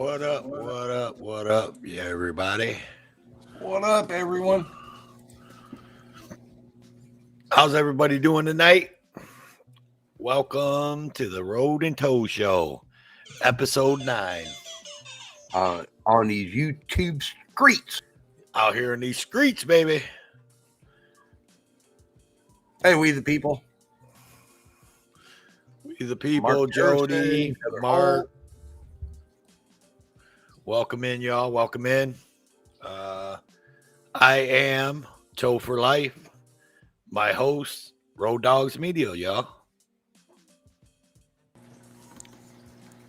What up? What up? What up? Yeah, everybody. What up, everyone? How's everybody doing tonight? Welcome to the Road and Toe Show, episode 9. On these YouTube streets. Out here in these streets, baby. Hey, we the people. We the people, Mark Jody, Harrison, Heather Mark. Holt. Welcome in, y'all. Welcome in. I am Toe for Life. My host, Road Dogs Media, y'all.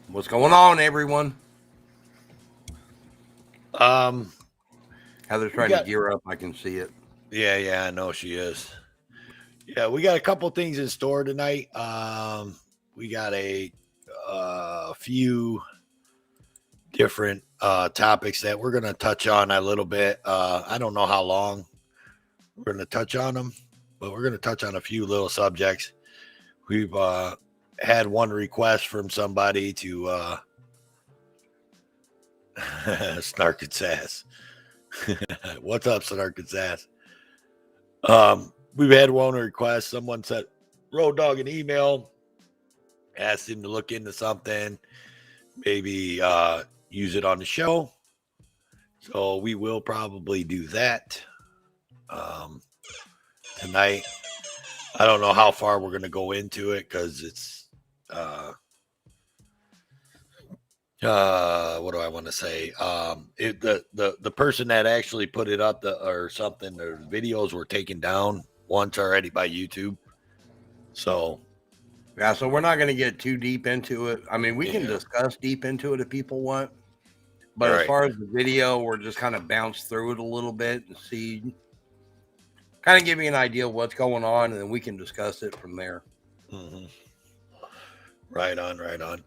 What's going on, everyone? Heather's trying to gear up. I can see it. Yeah, I know she is. Yeah, we got a couple things in store tonight. We got a few different topics that we're going to touch on a little bit. I don't know how long we're going to touch on them, but we're going to touch on a few little subjects. We've had one request from somebody to Snark and Sass. What's up, Snark and Sass? We've had one request. Someone sent Road Dog an email, asked him to look into something, maybe use it on the show. So we will probably do that tonight. I don't know how far we're going to go into it because it's what do I want to say? The person that actually put it up or something, their videos were taken down once already by YouTube. So yeah, so we're not going to get too deep into it. I mean, we can discuss deep into it if people want. But as far as the video, we're just kind of bounce through it a little bit and see, kind of give you an idea of what's going on, and then we can discuss it from there. Mm-hmm. Right on.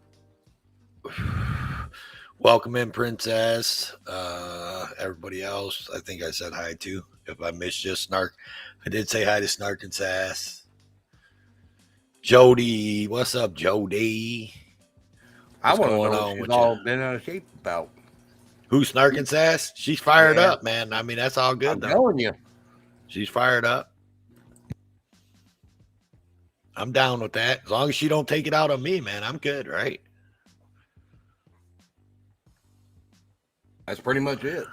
Welcome in, Princess. Everybody else, I think I said hi to. If I missed you, Snark, I did say hi to Snark and Sass. Jody, what's up, Jody? I want to know what she's all been out of shape about. Who's Snark and Sass? She's fired up, man. I mean, that's all good, though. I'm telling you. She's fired up. I'm down with that. As long as she don't take it out on me, man, I'm good, right? That's pretty much it.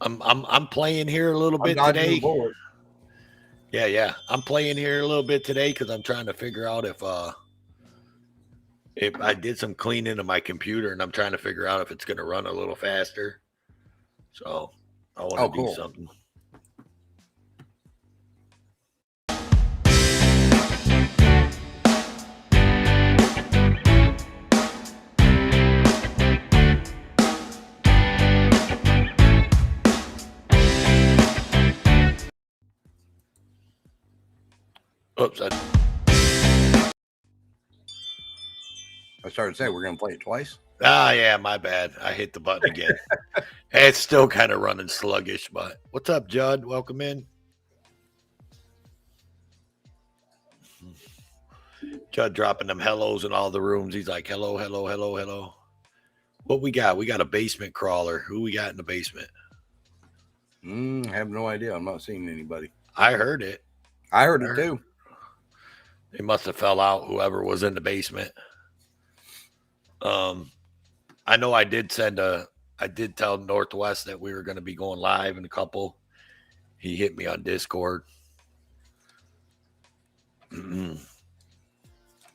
I'm playing here a little bit today. Yeah. I'm playing here a little bit today because I'm trying to figure out if I did some cleaning of my computer and I'm trying to figure out if it's going to run a little faster. So I want to do something. Oops. I started to say we're going to play it twice. Yeah, my bad. I hit the button again. It's still kind of running sluggish, but what's up, Judd? Welcome in. Judd dropping them hellos in all the rooms. He's like, hello. What we got? We got a basement crawler. Who we got in the basement? I have no idea. I'm not seeing anybody. I heard it. I heard it too. They must have fell out, whoever was in the basement. I know I did tell Northwest that we were going to be going live in a couple. He hit me on Discord.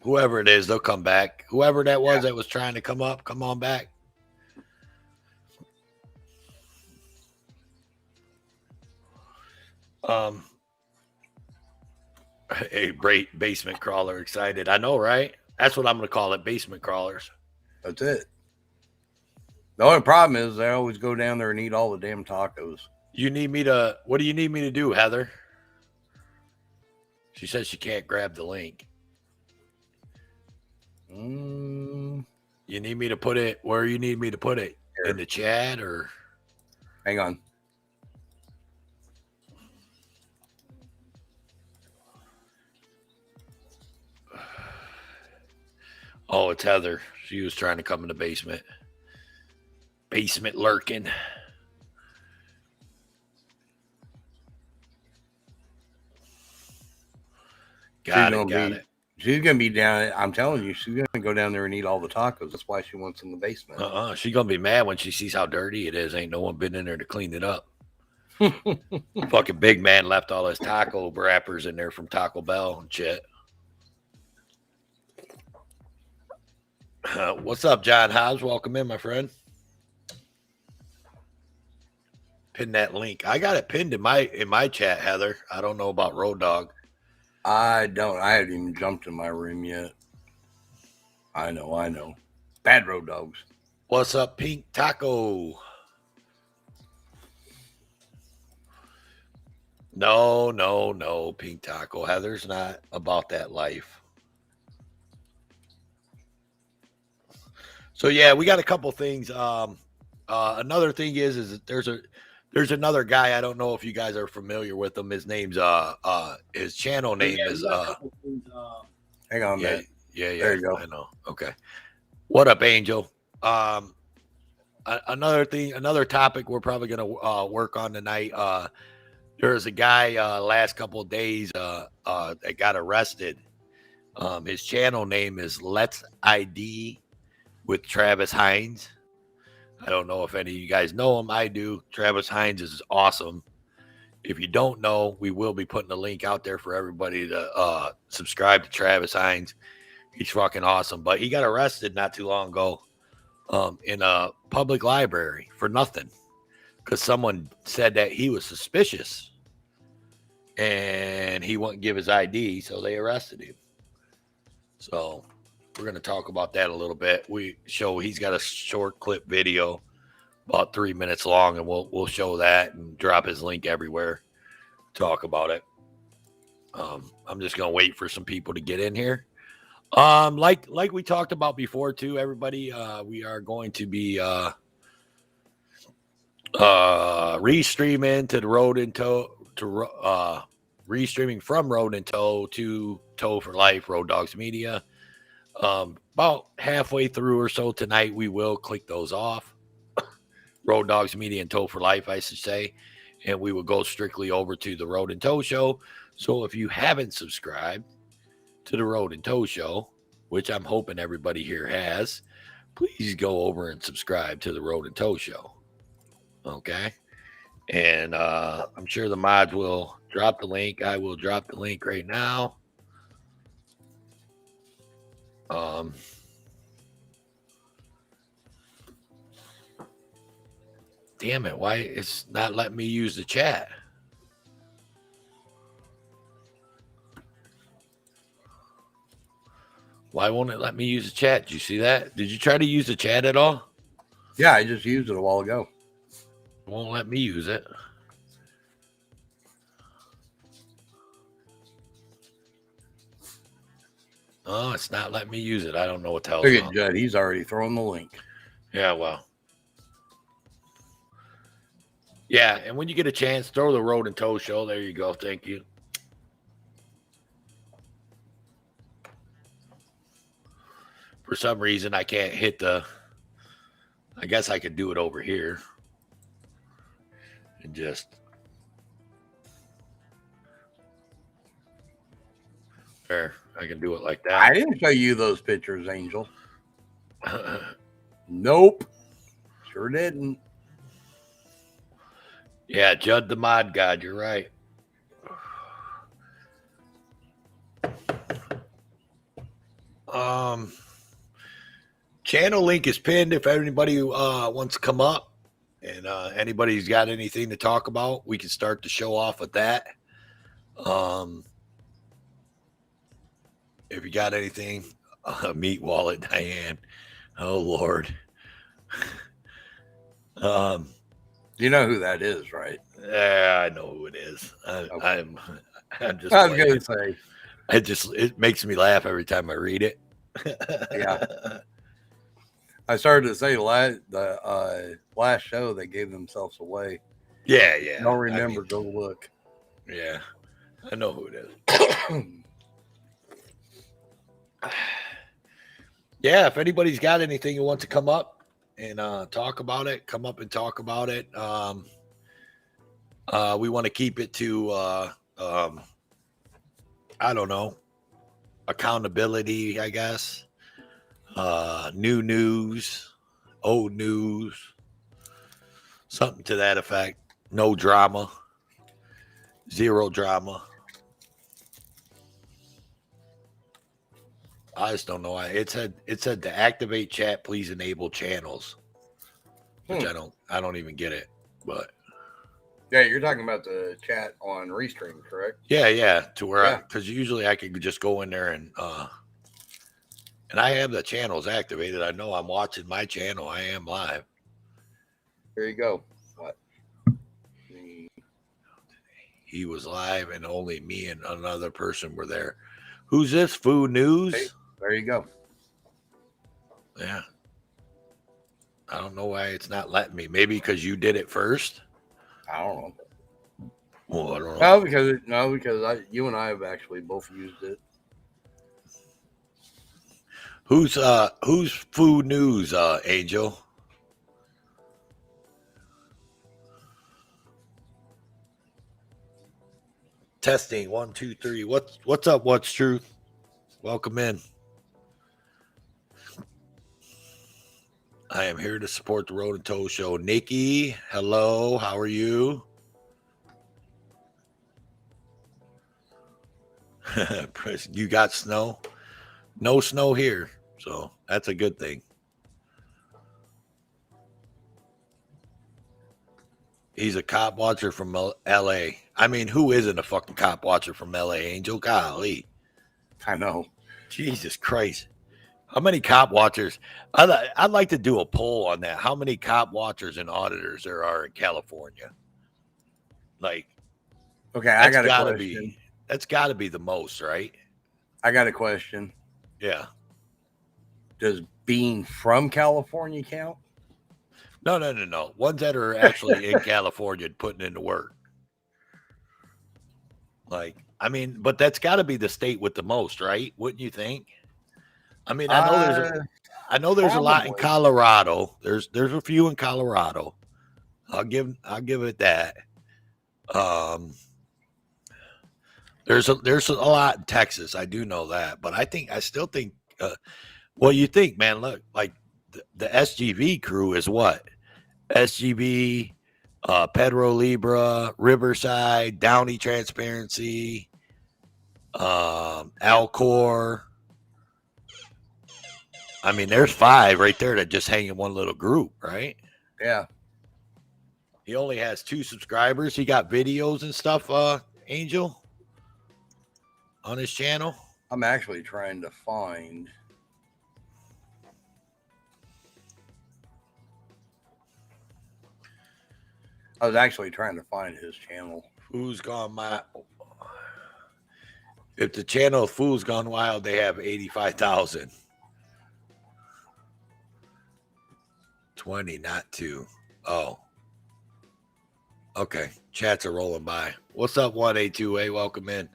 Whoever it is, they'll come back. Whoever that was that was trying to come up, come on back. A great basement crawler excited. I know, right? That's what I'm going to call it, basement crawlers. That's it. The only problem is they always go down there and eat all the damn tacos. What do you need me to do, Heather? She says she can't grab the link. You need me to put it where you need me to put it? Here. In the chat or? Hang on. Oh, it's Heather. She was trying to come in the basement. Basement lurking. Got it. She's gonna be down. I'm telling you, she's gonna go down there and eat all the tacos. That's why she wants in the basement. She's gonna be mad when she sees how dirty it is. Ain't no one been in there to clean it up. Fucking big man left all his taco wrappers in there from Taco Bell and shit. What's up, John Hobbs? Welcome in, my friend. Pin that link. I got it pinned in my chat, Heather. I don't know about Road Dog. I don't. I haven't even jumped in my room yet. I know. Bad Road Dogs. What's up, Pink Taco? No, Pink Taco. Heather's not about that life. So yeah, we got a couple things. Another thing is there's another guy. I don't know if you guys are familiar with him. His name's his channel name is Hang on, yeah, man. Yeah. There you go. I know. Okay. What up, Angel? Another topic we're probably gonna work on tonight. There's a guy last couple of days that got arrested. His channel name is Let's ID with Travis Hines. I don't know if any of you guys know him. I do. Travis Hines is awesome. If you don't know, we will be putting a link out there for everybody to subscribe to Travis Hines. He's fucking awesome. But he got arrested not too long ago in a public library for nothing because someone said that he was suspicious and he wouldn't give his ID, so they arrested him. So we're going to talk about that a little bit. He's got a short clip video about 3 minutes long, and we'll show that and drop his link everywhere. Talk about it. I'm just going to wait for some people to get in here. Like we talked about before too, everybody, we are going to be restreaming to the Road and Tow restreaming from Road and Tow to Tow for Life, Road Dogs Media. About halfway through or so tonight, we will click those off. Road Dogs Media and Tow for Life, I should say. And we will go strictly over to the Road and Tow Show. So if you haven't subscribed to the Road and Tow Show, which I'm hoping everybody here has, please go over and subscribe to the Road and Tow Show. Okay? And I'm sure the mods will drop the link. I will drop the link right now. Damn it, why it's not letting me use the chat? Why won't it let me use the chat? Did you see that? Did you try to use the chat at all? Yeah, I just used it a while ago. It won't let me use it. Oh, it's not letting me use it. I don't know what the hell. Look at Judd. He's already thrown the link. Yeah, well. Yeah, and when you get a chance, throw the Road and Tow Show. There you go. Thank you. For some reason, I can't hit the... I guess I could do it over here. And just... There. I can do it like that. I didn't show you those pictures, Angel. Nope. Sure didn't. Yeah, Judd the Mod God, you're right. Channel link is pinned if anybody wants to come up and anybody's got anything to talk about, we can start the show off with that. If you got anything, Meat Wallet Diane. Oh Lord. You know who that is, right? Yeah, I know who it is. Okay. I'm just. I was going to say. It makes me laugh every time I read it. Yeah. I started to say the last show they gave themselves away. Yeah. Don't remember. Go look. Yeah, I know who it is. Yeah, if anybody's got anything you want to come up, and talk about it. Come up and talk about it. We want to keep it to I don't know, accountability, I guess. New news, old news, something to that effect. No drama, zero drama. I just don't know why it said to activate chat, please enable channels, which I don't even get it. But yeah, you're talking about the chat on Restream, correct? yeah, to where because usually I could just go in there and I have the channels activated. I know I'm watching my channel. I am live. There you go. What? He was live, and only me and another person were there. Who's this? Food News? Hey, there you go. Yeah. I don't know why it's not letting me. Maybe because you did it first. I don't know. Well, I don't know. Because you and I have actually both used it. Who's Food News, Angel? Testing 1, 2, 3. What's up? What's truth? Welcome in. I am here to support the Road and Toe Show. Nikki, hello. How are you? You got snow? No snow here, so that's a good thing. He's a cop watcher from L.A. I mean, who isn't a fucking cop watcher from L.A., Angel? Golly. I know. Jesus Christ. How many cop watchers? I'd like to do a poll on that. How many cop watchers and auditors there are in California? Like, okay, I got a question. That's got to be the most, right? I got a question. Yeah. Does being from California count? No. Ones that are actually in California putting into work. Like, I mean, but that's got to be the state with the most, right? Wouldn't you think? I mean, I know there's a lot in Colorado. There's a few in Colorado. I'll give it that. There's a lot in Texas. I do know that, but I still think. Well, you think, man? Look, like the SGV crew is what? SGV, Pedro Libra, Riverside, Downey Transparency, Alcor. I mean, there's 5 right there that just hang in one little group, right? Yeah. He only has 2 subscribers. He got videos and stuff, Angel, on his channel. I'm actually trying to find. I was actually trying to find his channel. Who's Gone Wild? If the channel of Fool's Gone Wild, they have 85,000. 20, not 2. Oh. Okay. Chats are rolling by. What's up, 1A2A? Welcome in.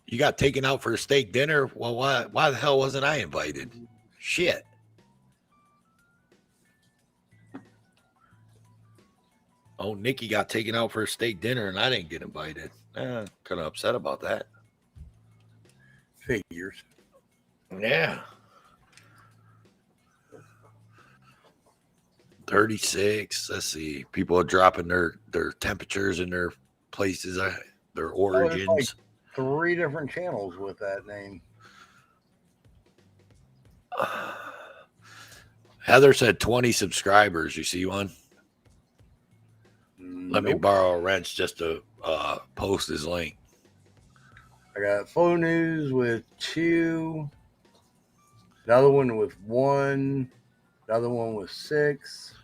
You got taken out for a steak dinner? Well, why the hell wasn't I invited? Shit. Oh, Nikki got taken out for a steak dinner and I didn't get invited. Kind of upset about that. Figures. Yeah. 36. Let's see. People are dropping their temperatures in their places, their origins. Like 3 different channels with that name. Heather said 20 subscribers. You see one? Let me borrow a wrench just to post his link. I got Food News with 2, another one with 1, another one with 6,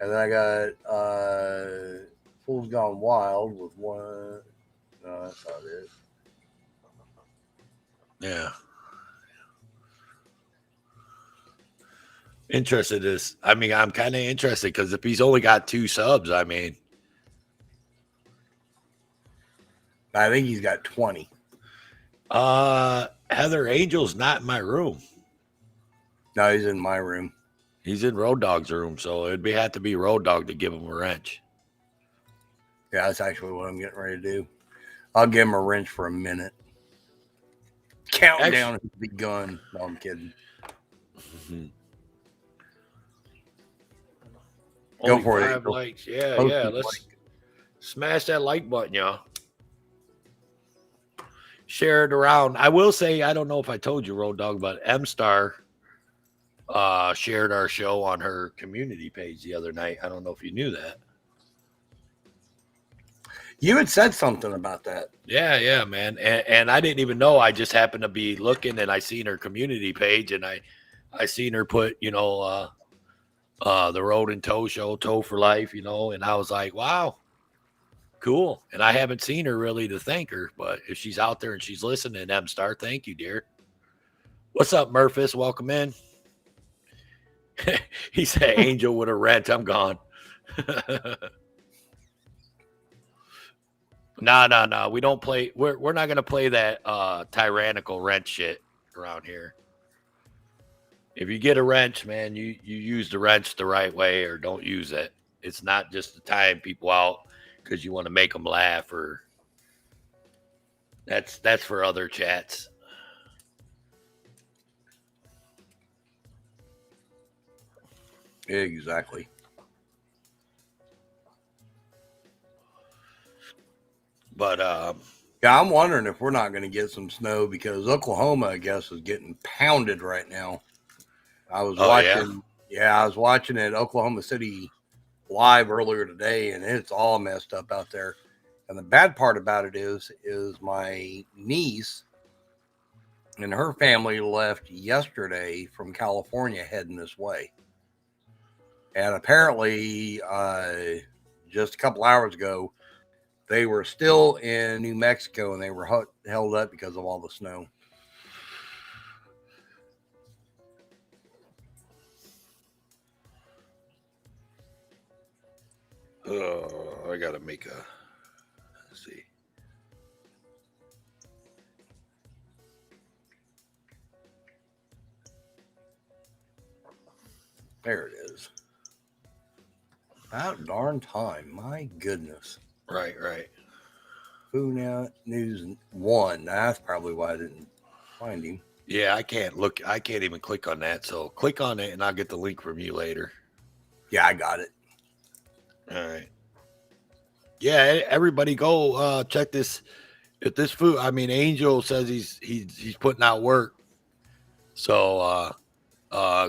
and then I got Fool's Gone Wild with 1. No, that's not it. Yeah. Interested is, I mean, I'm kind of interested because if he's only got 2 subs, I mean, I think he's got 20. Heather Angel's not in my room. No, he's in my room. He's in Road Dog's room, so have to be Road Dog to give him a wrench. Yeah, that's actually what I'm getting ready to do. I'll give him a wrench for a minute. Countdown has begun. No, I'm kidding. Go for it. Likes. Yeah, yeah. Let's smash that like button, y'all. Share it around. I will say, I don't know if I told you, Road Dog, but M-Star shared our show on her community page the other night. I don't know if you knew that. You had said something about that. Yeah, man. And I didn't even know. I just happened to be looking, and I seen her community page, and I seen her put, the Road and Tow show, Tow for Life, and I was like, wow, cool. And I haven't seen her really to thank her, but if she's out there and she's listening, M-Star, thank you, dear. What's up, Murphys? Welcome in. He said, Angel with a wrench. I'm gone. No. We don't play. We're not going to play that tyrannical wrench shit around here. If you get a wrench, man, you use the wrench the right way or don't use it. It's not just to time people out because you want to make them laugh, or that's for other chats. Exactly. But yeah, I'm wondering if we're not going to get some snow because Oklahoma, I guess, is getting pounded right now. I was watching. Yeah, I was watching at Oklahoma City live earlier today, and it's all messed up out there. And the bad part about it is my niece and her family left yesterday from California heading this way. And apparently, just a couple hours ago, they were still in New Mexico and they were held up because of all the snow. I got to make a, let's see. There it is. About darn time. My goodness. Right. Food News 1. That's probably why I didn't find him. Yeah, I can't look. I can't even click on that. So click on it and I'll get the link from you later. Yeah, I got it. All right. Yeah, everybody go check this. If this food, I mean, Angel says he's putting out work. So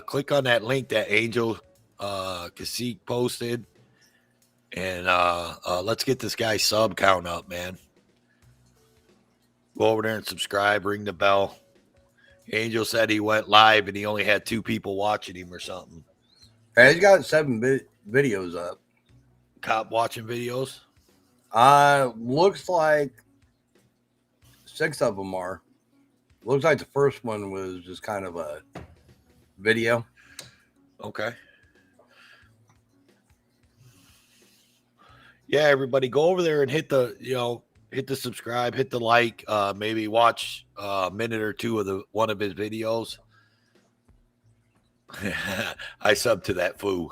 click on that link that Angel Cacique posted, and let's get this guy's sub count up, man. Go over there and subscribe, ring the bell. Angel said he went live and he only had 2 people watching him or something. Hey, he's got 7 videos up. Cop watching videos? Looks like 6 of them are. Looks like the first one was just kind of a video. Okay. Yeah, everybody go over there and hit the subscribe, hit the like, maybe watch a minute or 2 of one of his videos. I sub to that foo.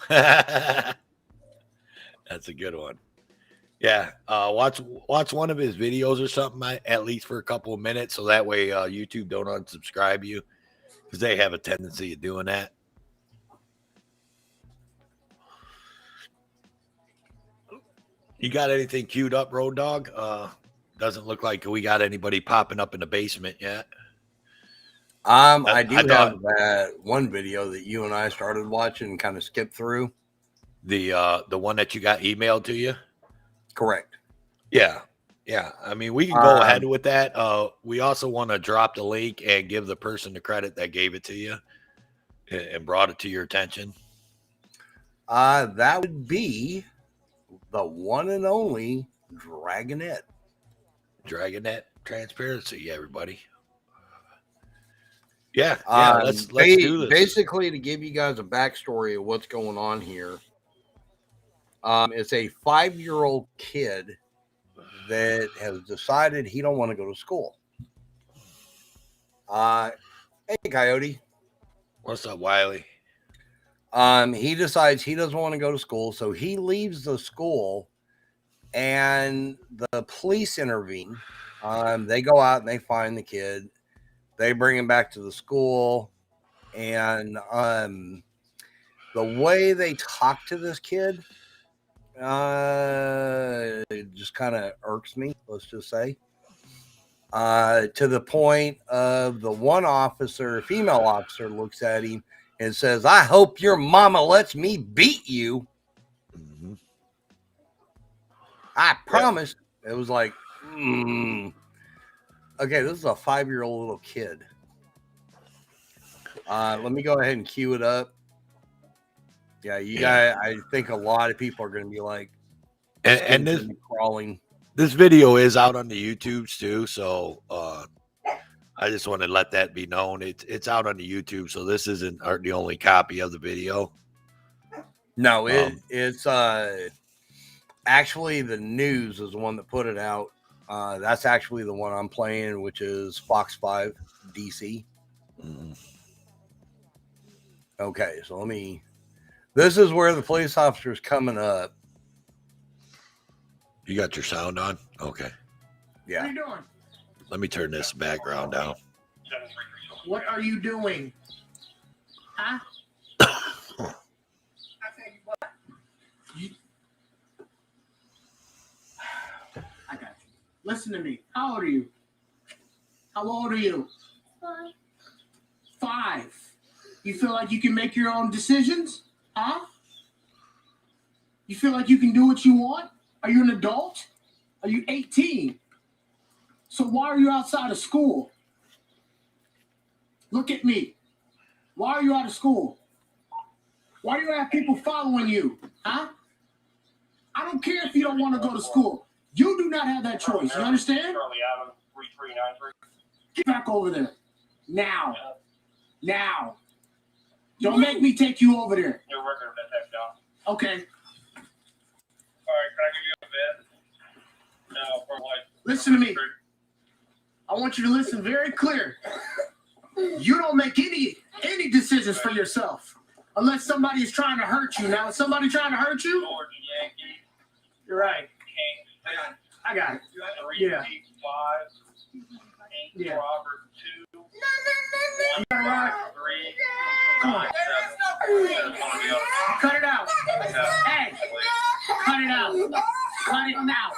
That's a good one. Yeah, watch one of his videos or something at least for a couple of minutes, so that way YouTube don't unsubscribe you, because they have a tendency of doing that. You got anything queued up, Road Dog? Doesn't look like we got anybody popping up in the basement yet. I do have that one video that you and I started watching and kind of skipped through. The one that you got emailed to you? Correct. Yeah. I mean, we can go ahead with that. We also want to drop the link and give the person the credit that gave it to you and brought it to your attention. That would be the one and only Dragonette. Dragonette Transparency, everybody. Yeah. Let's do this. Basically, to give you guys a backstory of what's going on here. It's a 5-year-old kid that has decided he don't want to go to school. Hey, Coyote. What's up, Wiley? He decides he doesn't want to go to school, so he leaves the school, and the police intervene. They go out and they find the kid. They bring him back to the school, and the way they talk to this kid, it just kind of irks me. Let's just say, to the point of the one officer, female officer, looks at him and says, "I hope your mama lets me beat you." Mm-hmm. I promise. It was like, okay, this is a 5-year-old little kid. Let me go ahead and cue it up. Yeah, guys, I think a lot of people are going to be like, and this crawling. This video is out on the YouTubes too, so I just want to let that be known. It's out on the YouTube, so this isn't the only copy of the video. No, it's actually the news is the one that put it out. That's actually the one I'm playing, which is Fox 5 DC. Mm-hmm. Okay, so this is where the police officer is coming up. You got your sound on? Okay. Yeah. What are you doing? Let me turn this background down. What are you doing? Huh? I tell you what. I got you. Listen to me. How old are you? How old are you? 5. You feel like you can make your own decisions? Huh? You feel like you can do what you want? Are you an adult? Are you 18? So why are you outside of school? Look at me. Why are you out of school? Why do you have people following you? Huh? I don't care if you don't want to go to school. You do not have that choice. You understand? Get back over there. Now. Now. Don't make me take you over there. You're working with that type, John. Okay. All right, can I give you a bed? No, for what? Listen to me. I want you to listen very clear. You don't make any decisions for yourself unless somebody is trying to hurt you. Now, is somebody trying to hurt you? Georgia Yankees, You're right. Kings, I got it. Yeah. 3 5, 8 Yeah. Robert 2, 1 All right. 3, Come on. 9 7. Cut it out. Hey, cut it out. Cut it out.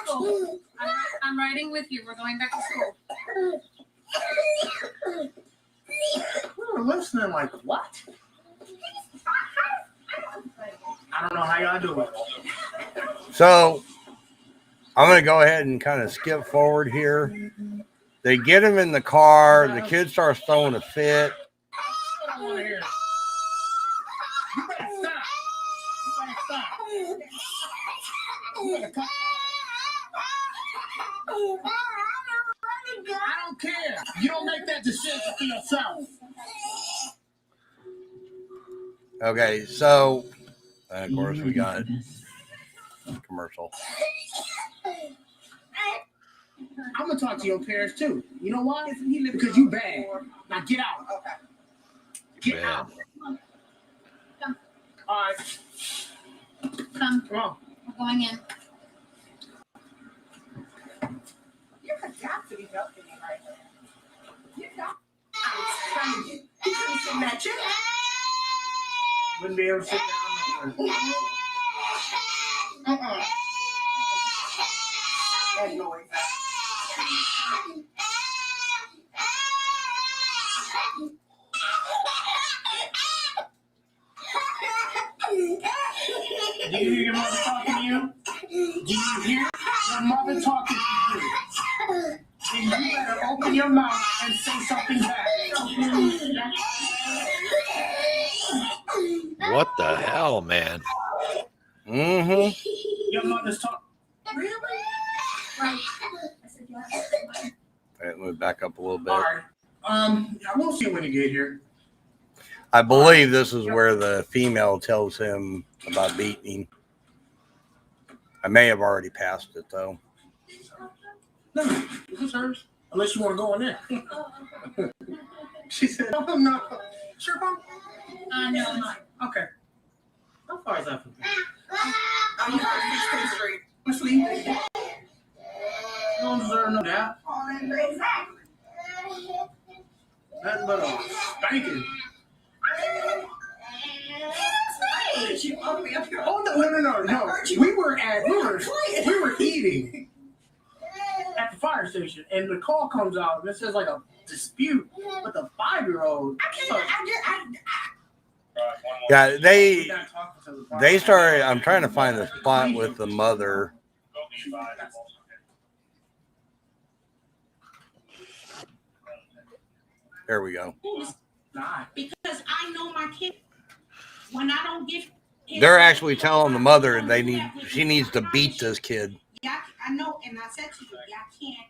I'm riding with you. We're going back to school. We were listening like, what? I don't know how y'all do it. So I'm going to go ahead and kind of skip forward here. They get him in the car. The kid starts throwing a fit. I don't want to hear it. You better stop. You better stop. You better cut. I don't care. You don't make that decision for yourself. Okay, so of course we got commercial. I'm gonna talk to your parents too. You know why? Because you bad. Now get out. Get Man. out. All right. Come on. We're going in. You have got to be helping me right now. You got. I was telling you. You couldn't sit in that chair. Wouldn't be able to sit down. That noise. Do you hear your mother talking to you? Do you hear your mother talking to you? Then you better open your mouth and say something back. What the hell, man? Mm-hmm. Your mother's talking. Really? Right. Let me back up a little bit. All right. We'll see when you get here. I believe this is where the female tells him about beating him. I may have already passed it though. No, this is hers. Unless you want to go in there. She said, "Oh no, sure, Mom." No. Okay. How far is that from here? Oh, you got 16th Street. Let's leave it. No deserve no doubt. Exactly. Nothing but a spanking. You all me up here. Oh no. We were eating at the fire station, and the call comes out, and it says like a dispute with a 5-year-old. Yeah, they started. I'm trying to find the spot with the mother. There we go. Because I know my kid. When I don't get, They're actually telling the mother she needs to beat this kid. Yeah, I know, and I said to you, y'all can't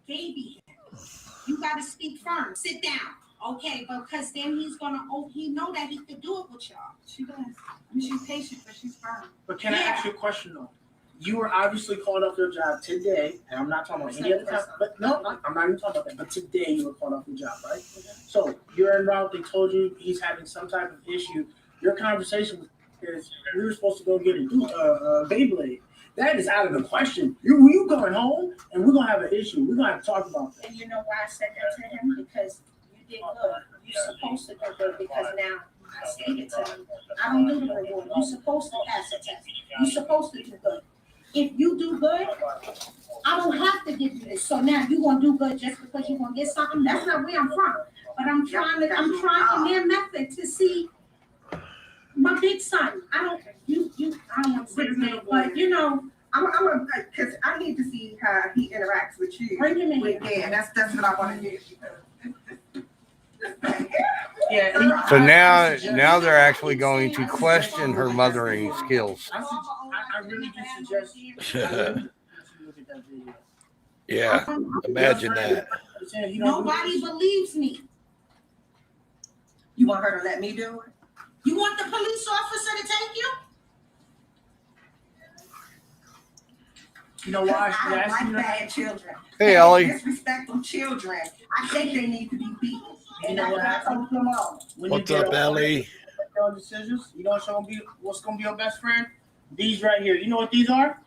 baby him. You got to speak firm. Sit down, okay? Because then he's gonna. Oh, he know that he could do it with y'all. She does. I mean, she's patient, but she's firm. But can I ask you a question though? You were obviously called off your job today, and I'm not talking about any other time. But no, I'm not even talking about that. But today you were called off your job, right? So you're en route. They told you he's having some type of issue. Your conversation is we were supposed to go get a Beyblade. That is out of the question. You going home, and we're gonna have an issue. We're gonna have to talk about that. And you know why I said that to him? Because you did good. You're supposed to do good because now I stated to him, I don't do the reward. You're supposed to pass the test. You're supposed to do good. If you do good, I don't have to give you this. So now you're gonna do good just because you're gonna get something. That's not where I'm from. But I'm trying their method to see my big son. I don't want to say his name, but you know. I'm because I need to see how he interacts with you. Bring him in. Yeah, that's what I want to do. Yeah. So now they're actually going to question her mothering skills. I really do suggest. Yeah, imagine that. Nobody believes me. You want her to let me do it? You want the police officer to take you? You know why? I don't like bad children. Hey, Ellie. Disrespectful children. I think they need to be beaten. You know what happened? What's up, Ellie? Your decisions. You know what's gonna be your best friend? These right here. You know what these are?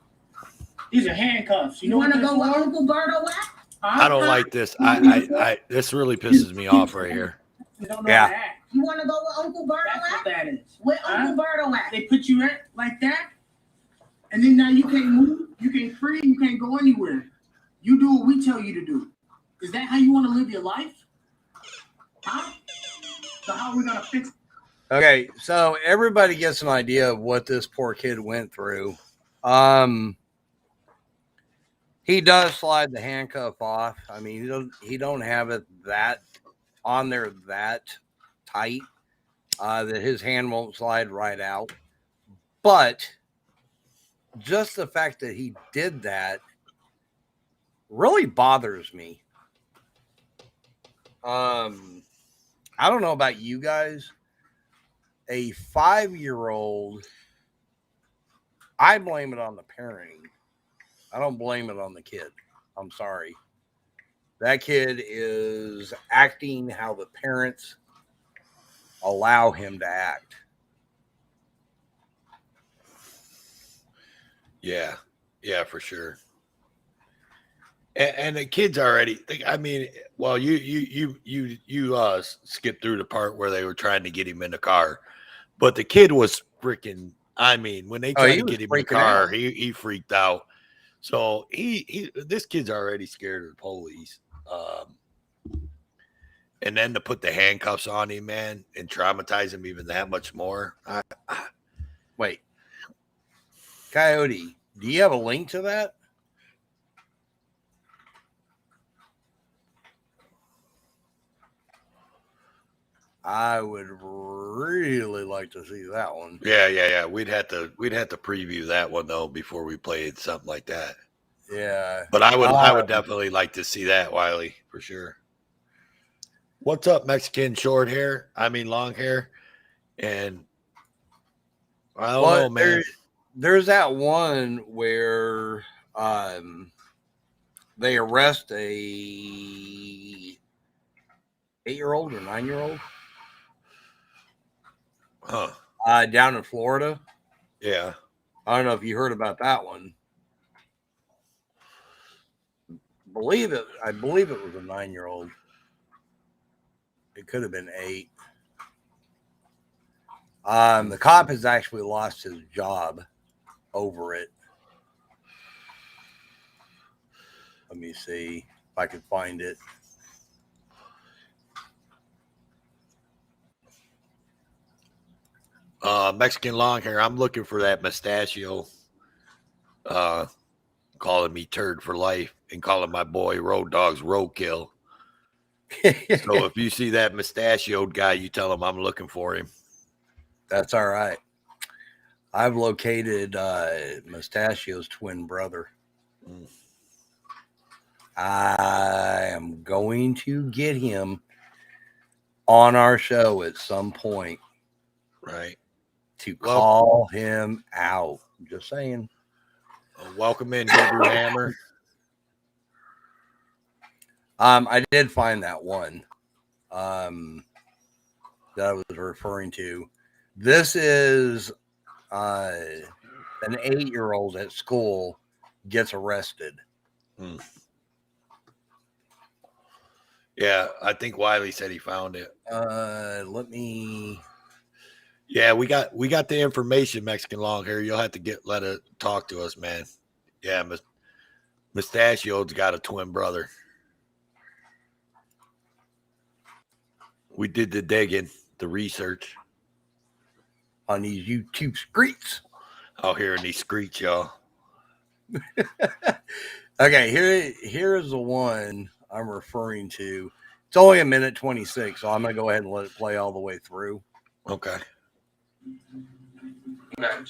These are handcuffs. You want to go with Uncle Berto at? I don't like this. I this really pisses me off right here. Yeah. You want to go with Uncle Berto That's what at? that is. Where Uncle Berto at? They put you in like that, and then now you can't move, you can't free, you can't go anywhere. You do what we tell you to do. Is that how you want to live your life? Huh? So how are we gonna fix it? Okay, so everybody gets an idea of what this poor kid went through. He does slide the handcuff off. I mean, he don't have it that on there that tight that his hand won't slide right out. But just the fact that he did that really bothers me. I don't know about you guys. A 5-year-old, I blame it on the parenting. I don't blame it on the kid. I'm sorry. That kid is acting how the parents allow him to act. Yeah, for sure. And the kids already. I mean, well, you skipped through the part where they were trying to get him in the car, but the kid was freaking. I mean, when they tried to get him in the car, he freaked out. So this kid's already scared of the police. And then to put the handcuffs on him, man, and traumatize him even that much more. Wait, Coyote, do you have a link to that? I would really like to see that one. Yeah. We'd have to preview that one though before we played something like that. Yeah. But I would definitely like to see that, Wiley, for sure. What's up, Mexican short hair? I mean long hair. And I don't know, man. There's that one where they arrest a 8-year-old or 9-year-old. Huh. Down in Florida. Yeah. I don't know if you heard about that one. I believe it was a 9-year-old. It could have been 8. The cop has actually lost his job over it. Let me see if I can find it. Mexican long hair. I'm looking for that mustachio. Calling me turd for life and calling my boy Road Dogs roadkill. So if you see that mustachioed guy, you tell him I'm looking for him. That's all right. I've located Mustachio's twin brother. I am going to get him on our show at some point. Right. To call him out. Just saying. Welcome in, Hebrew Hammer. I did find that one that I was referring to. This is an 8-year-old at school gets arrested. Yeah, I think Wiley said he found it. Let me. Yeah, we got the information, Mexican long hair. You'll have to let it talk to us, man. Yeah, Mustachio's got a twin brother. We did the digging, the research on these YouTube streets. Out here in these streets, y'all. Okay, here's the one I'm referring to. It's only 1:26, so I'm gonna go ahead and let it play all the way through. Okay. I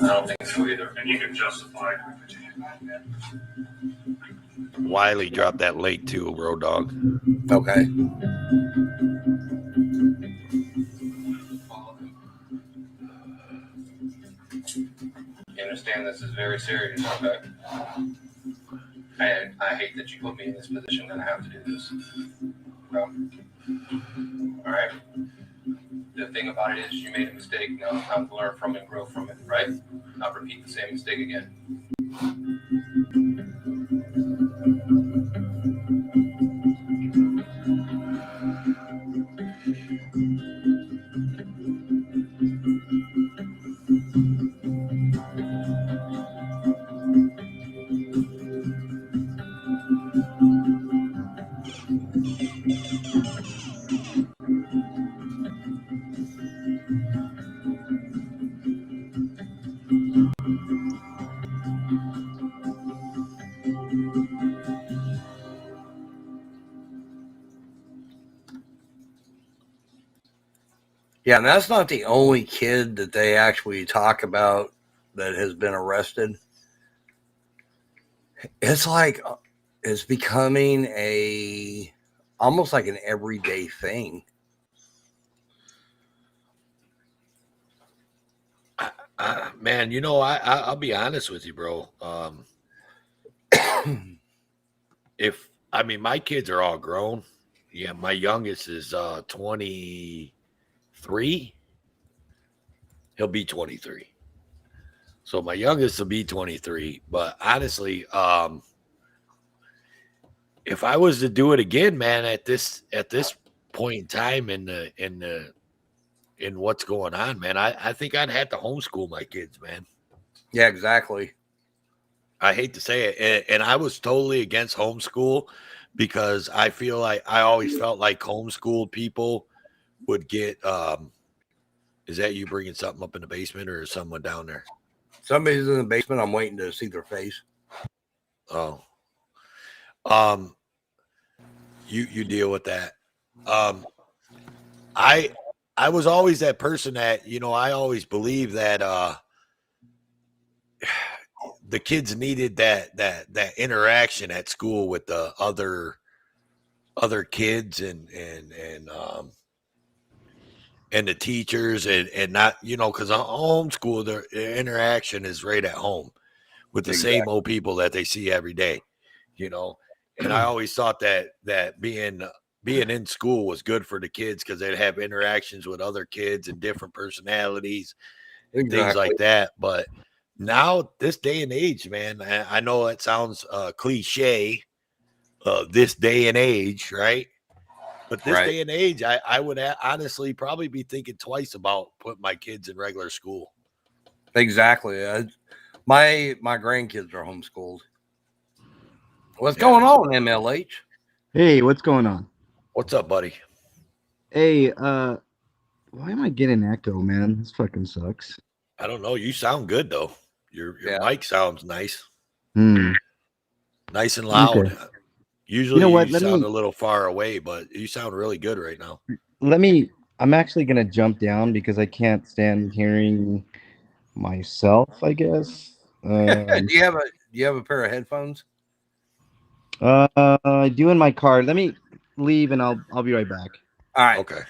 don't think so either. And you can justify it. Wiley dropped that late too, Road Dog. Okay. You understand this is very serious, okay? I hate that you put me in this position and I have to do this. Well, all right. The thing about it is you made a mistake. Now it's time to learn from it and grow from it, right? Not repeat the same mistake again. Yeah, and that's not the only kid that they actually talk about that has been arrested. It's like it's becoming almost like an everyday thing. Man, you know, I'll be honest with you, bro. My kids are all grown. Yeah, my youngest is 23. He'll be 23. So my youngest will be 23. But honestly, if I was to do it again, man, at this point in time in what's going on, man, I think I'd have to homeschool my kids, man. Yeah, exactly. I hate to say it. And I was totally against homeschool because I feel like I always felt like homeschooled people would get, is that you bringing something up in the basement or is someone down there? Somebody's in the basement. I'm waiting to see their face. Oh, you deal with that. I was always that person that, you know, I always believed that, the kids needed that interaction at school with the other kids and and the teachers and not, you know, because on homeschool, their interaction is right at home with the same old people that they see every day, you know. And I always thought that being in school was good for the kids because they'd have interactions with other kids and different personalities and things like that. But now, this day and age, man, I know it sounds cliche, this day and age, right? But this day and age, I would honestly probably be thinking twice about putting my kids in regular school. Exactly. My grandkids are homeschooled. What's going on, MLH? Hey, what's going on? What's up, buddy? Hey, why am I getting echo, man? This fucking sucks. I don't know. You sound good though. Your mic sounds nice. Nice and loud. Okay. Usually you sound a little far away, but you sound really good right now. I'm actually gonna jump down because I can't stand hearing myself, I guess. Do you have a pair of headphones? I do in my car. Let me leave and I'll be right back. All right. Okay.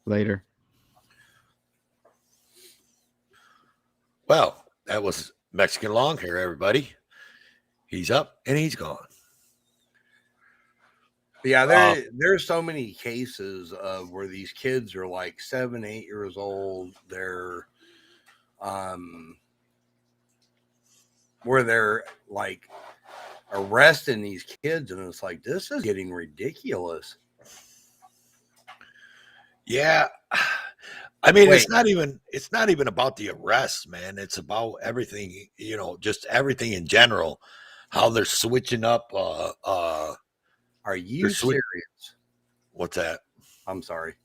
Later. Well, that was Mexican Long Hair, everybody. He's up and he's gone. Yeah, there's so many cases of where these kids are like 7, 8 years old. They're where they're like arresting these kids, and it's like, this is getting ridiculous. Yeah. I mean, it's not even about the arrests, man. It's about everything, you know, just everything in general, how they're switching up. Are you serious? What's that? I'm sorry.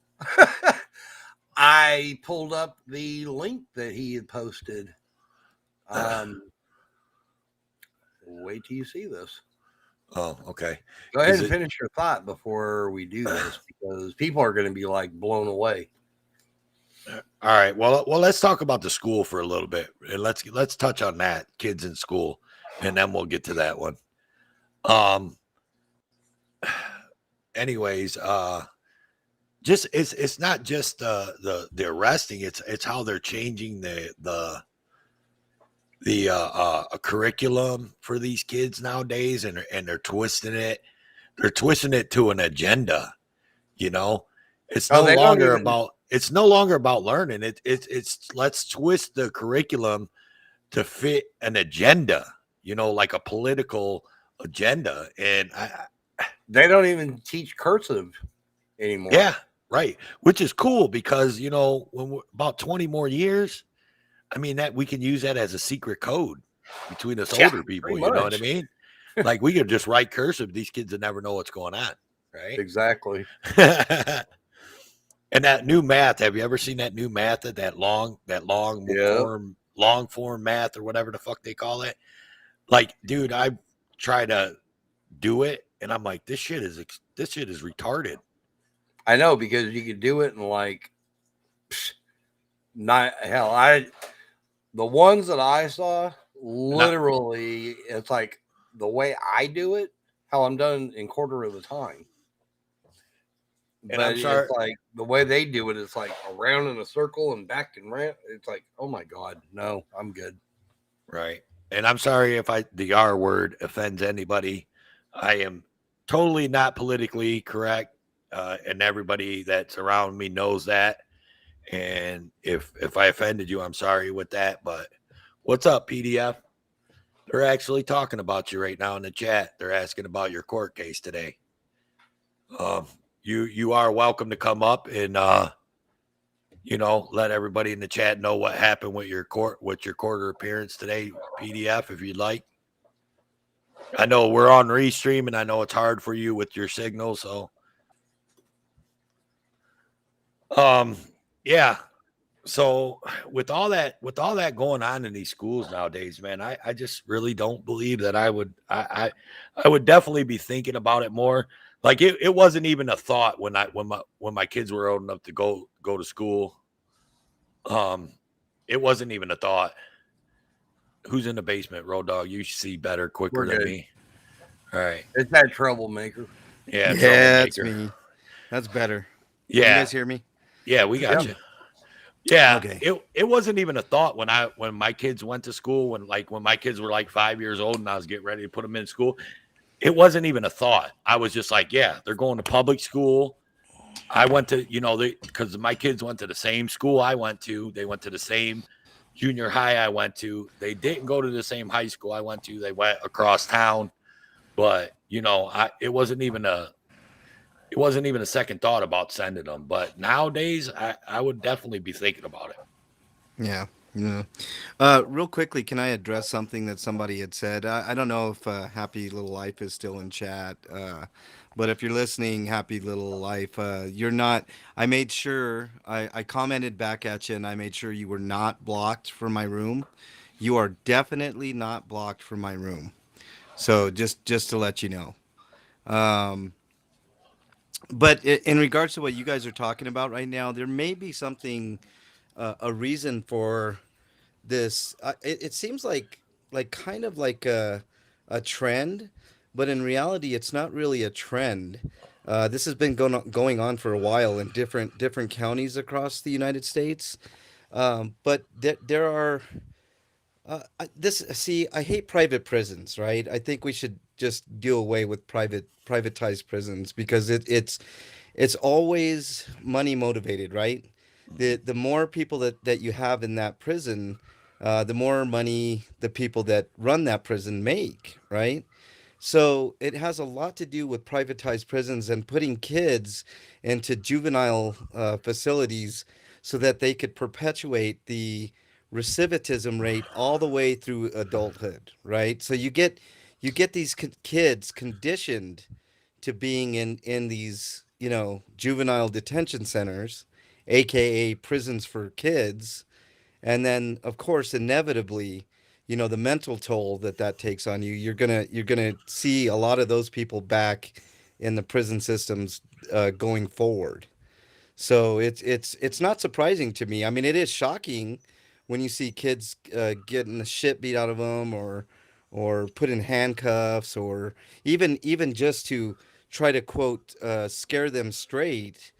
I pulled up the link that he had posted. Wait till you see this. Oh, okay. Go ahead and finish your thought before we do this, because people are going to be like blown away. All right. Well, let's talk about the school for a little bit, and let's touch on that, kids in school, and then we'll get to that one. Anyways, just it's not just the arresting. It's how they're changing the curriculum for these kids nowadays, and they're twisting it. They're twisting it to an agenda. You know, it's no longer about learning. It's let's twist the curriculum to fit an agenda. You know, like a political agenda, and they don't even teach cursive anymore. Yeah, right. Which is cool because, you know, when we're about 20 more years, I mean, that we can use that as a secret code between us older people. You know what I mean? Like we could just write cursive. These kids would never know what's going on. Right. Exactly. And that new math, have you ever seen that new math, that long form math or whatever the fuck they call it? Like, dude, I try to do it and I'm like, this shit is retarded. I know, because you could do it in like the ones that I saw, literally, it's like the way I do it, how I'm done in quarter of the time. And but I'm sorry, it's like the way they do it, it's like around in a circle and back and round. It's like, oh my God, no, I'm good. Right. And I'm sorry if the R word offends anybody. I am totally not politically correct. And everybody that's around me knows that. And if I offended you, I'm sorry with that. But what's up, PDF? They're actually talking about you right now in the chat. They're asking about your court case today. You are welcome to come up and let everybody in the chat know what happened with your court appearance today, PDF, if you'd like. I know we're on Restream, and I know it's hard for you with your signal, so yeah. So with all that going on in these schools nowadays, man, I just really don't believe that I would definitely be thinking about it more. Like it wasn't even a thought when my kids were old enough to go to school. It wasn't even a thought. Who's in the basement, Road Dog? You see better quicker than me. All right. It's that troublemaker. Yeah, it's me. That's better. Yeah. Can you guys hear me? Yeah, we got you. Yeah, Okay. it wasn't even a thought when my kids went to school, when my kids were like 5 years old and I was getting ready to put them in school. It wasn't even a thought. I was just like, yeah, they're going to public school. I went to, because my kids went to the same school I went to. They went to the same junior high I went to. They didn't go to the same high school I went to. They went across town. But, it wasn't even a second thought about sending them. But nowadays, I would definitely be thinking about it. Yeah. Yeah. Real quickly, can I address something that somebody had said? I don't know if Happy Little Life is still in chat, but if you're listening, Happy Little Life, you're not. I made sure I commented back at you, and I made sure you were not blocked from my room. You are definitely not blocked from my room. So just to let you know. But in regards to what you guys are talking about right now, there may be something, a reason for this. It seems like kind of like a trend, but in reality, it's not really a trend. This has been going on for a while in different counties across the United States. But there are I hate private prisons, right? I think we should just do away with privatized prisons because it's always money motivated, right? The more people that you have in that prison, the more money the people that run that prison make, right? So it has a lot to do with privatized prisons and putting kids into juvenile facilities so that they could perpetuate the recidivism rate all the way through adulthood, right? So you get these kids conditioned to being in these, juvenile detention centers, aka prisons for kids, and then of course inevitably, the mental toll that takes on you, you're gonna see a lot of those people back in the prison systems going forward. So it's not surprising to me. I mean, it is shocking when you see kids getting the shit beat out of them, or put in handcuffs, or even just to try to quote scare them straight.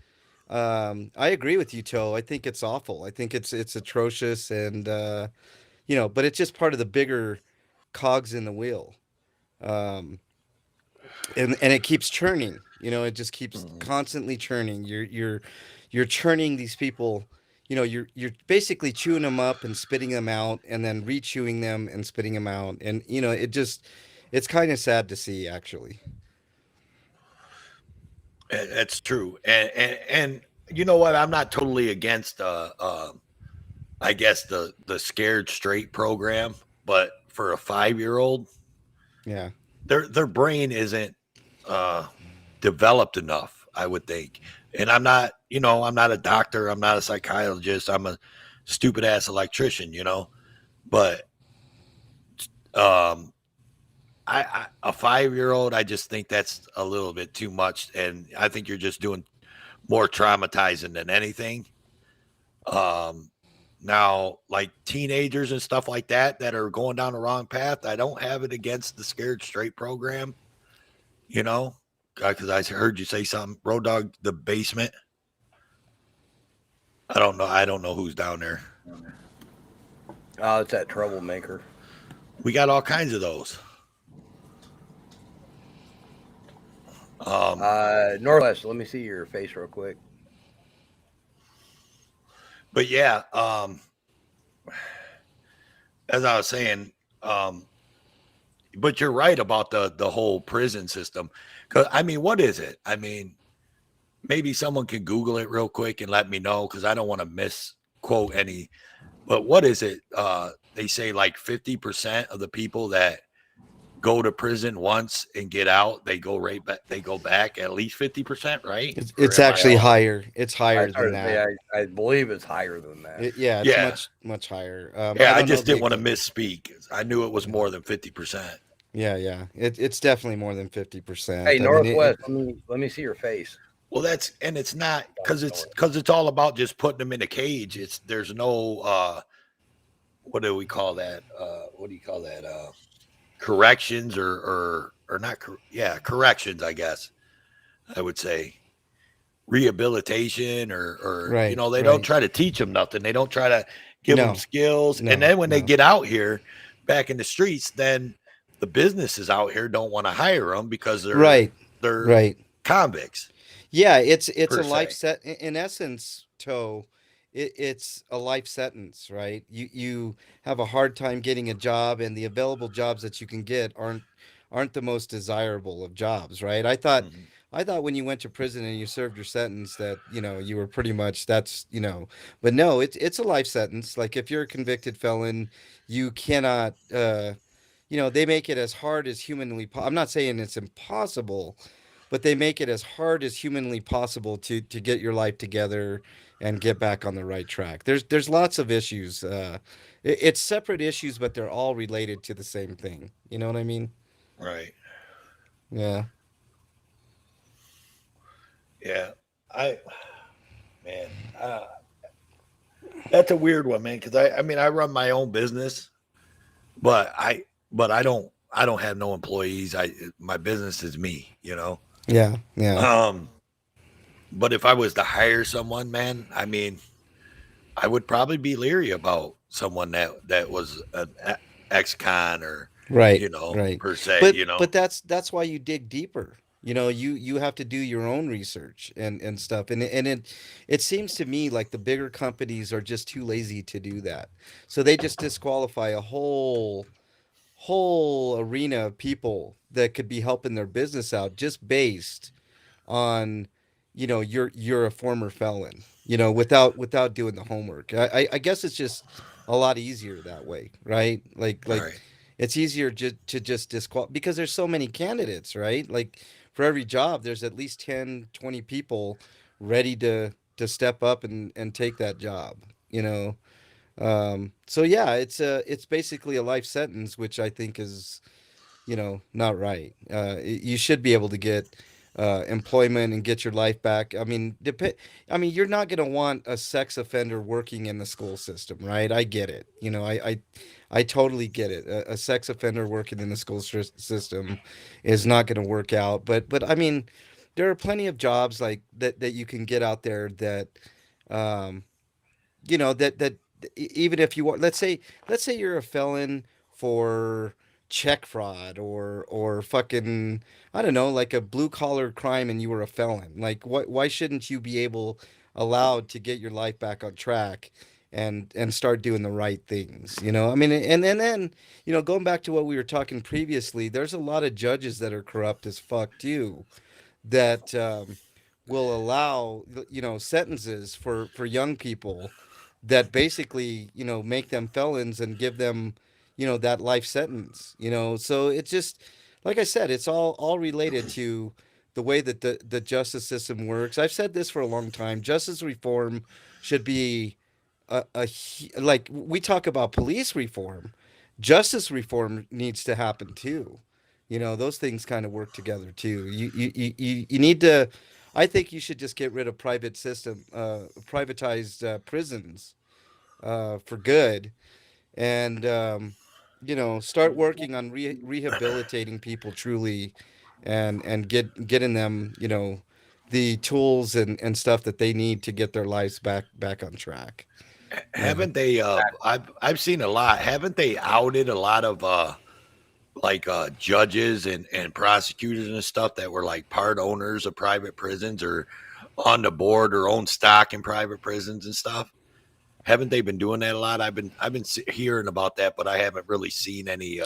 I agree with you, Toe. I think it's awful. I think it's atrocious, and but it's just part of the bigger cogs in the wheel. Um, and it keeps churning. It just keeps constantly churning. You're churning these people. You're basically chewing them up and spitting them out, and then re-chewing them and spitting them out, and it's kind of sad to see, actually. That's true, and you know what? I'm not totally against I guess the Scared Straight program, but for a 5-year-old, Yeah. their brain isn't developed enough, I would think. And I'm not a doctor, I'm not a psychologist, I'm a stupid ass electrician, but a 5-year-old, I just think that's a little bit too much, and I think you're just doing more traumatizing than anything. Now, like teenagers and stuff like that are going down the wrong path, I don't have it against the Scared Straight program, because I heard you say something. Road Dog, the basement. I don't know who's down there. Oh, it's that troublemaker. We got all kinds of those. Northwest, let me see your face real quick. But yeah, as I was saying, but you're right about the whole prison system. 'Cause I mean, what is it? I mean, maybe someone can Google it real quick and let me know, because I don't want to misquote any. But what is it? They say like 50% of the people that go to prison once and get out, they go right back. They go back at least 50%, right? It's actually higher. It's higher than that. I believe it's higher than that. It's much higher. I just didn't want to misspeak. I knew it was more than 50%. Yeah. It's definitely more than 50%. Hey, Northwest, let me see your face. Well, it's not because it's all about just putting them in a cage. There's no what do we call that? What do you call that? Corrections or not? Corrections, I guess I would say. rehabilitation or Right, they don't right. try to teach them nothing. They don't try to give them No, skills. no, And then when they no. get out here back in the streets, then the businesses out here don't want to hire them because Right, they're right. convicts Yeah, it's per a life se. set in essence, Toe. It's a life sentence, right? You have a hard time getting a job, and the available jobs that you can get aren't the most desirable of jobs, right? Mhm. I thought when you went to prison and you served your sentence that, you were pretty much but no, it's a life sentence. Like if you're a convicted felon, you cannot they make it as hard as I'm not saying it's impossible, but they make it as hard as humanly possible to get your life together and get back on the right track. There's lots of issues. It's separate issues, but they're all related to the same thing. You know what I mean? Right. Yeah. Yeah. I man, that's a weird one, man. Because I mean, I run my own business, but I don't have no employees. My business is me. Yeah. Yeah. But if I was to hire someone, man, I mean, I would probably be leery about someone that was an ex-con or Right. Right. per se. But that's why you dig deeper. You have to do your own research and stuff. And it seems to me like the bigger companies are just too lazy to do that. So they just disqualify a whole arena of people that could be helping their business out just based on you're a former felon, without doing the homework. I guess it's just a lot easier that way, right? Like Right. it's easier to just disqualify because there's so many candidates, right? Like for every job there's at least 10, 20 people ready to step up and take that job. So yeah, it's basically a life sentence, which I think is not right. You should be able to get employment and get your life back. I mean, you're not going to want a sex offender working in the school system, right? I get it. I totally get it. A sex offender working in the school system is not going to work out. But I mean, there are plenty of jobs like that you can get out there that, um, that even if you want, let's say you're a felon for check fraud or fucking, I don't know, like a blue collar crime, and you were a felon. Like why shouldn't you be allowed to get your life back on track and start doing the right things? I mean, and then going back to what we were talking previously, there's a lot of judges that are corrupt as fuck too, that will allow sentences for young people that basically make them felons and give them that life sentence. So it's just like I said, it's all related to the way that the justice system works. I've said this for a long time. Justice reform should be like we talk about police reform. Justice reform needs to happen too. Those things kind of work together too. You need to. I think you should just get rid of privatized prisons for good, and start working on rehabilitating people truly, and getting them the tools and stuff that they need to get their lives back on track. Yeah. Haven't they? I've seen a lot. Haven't they outed a lot of like judges and prosecutors and stuff that were like part owners of private prisons or on the board or own stock in private prisons and stuff? Haven't they been doing that a lot? I've been hearing about that, but I haven't really seen any.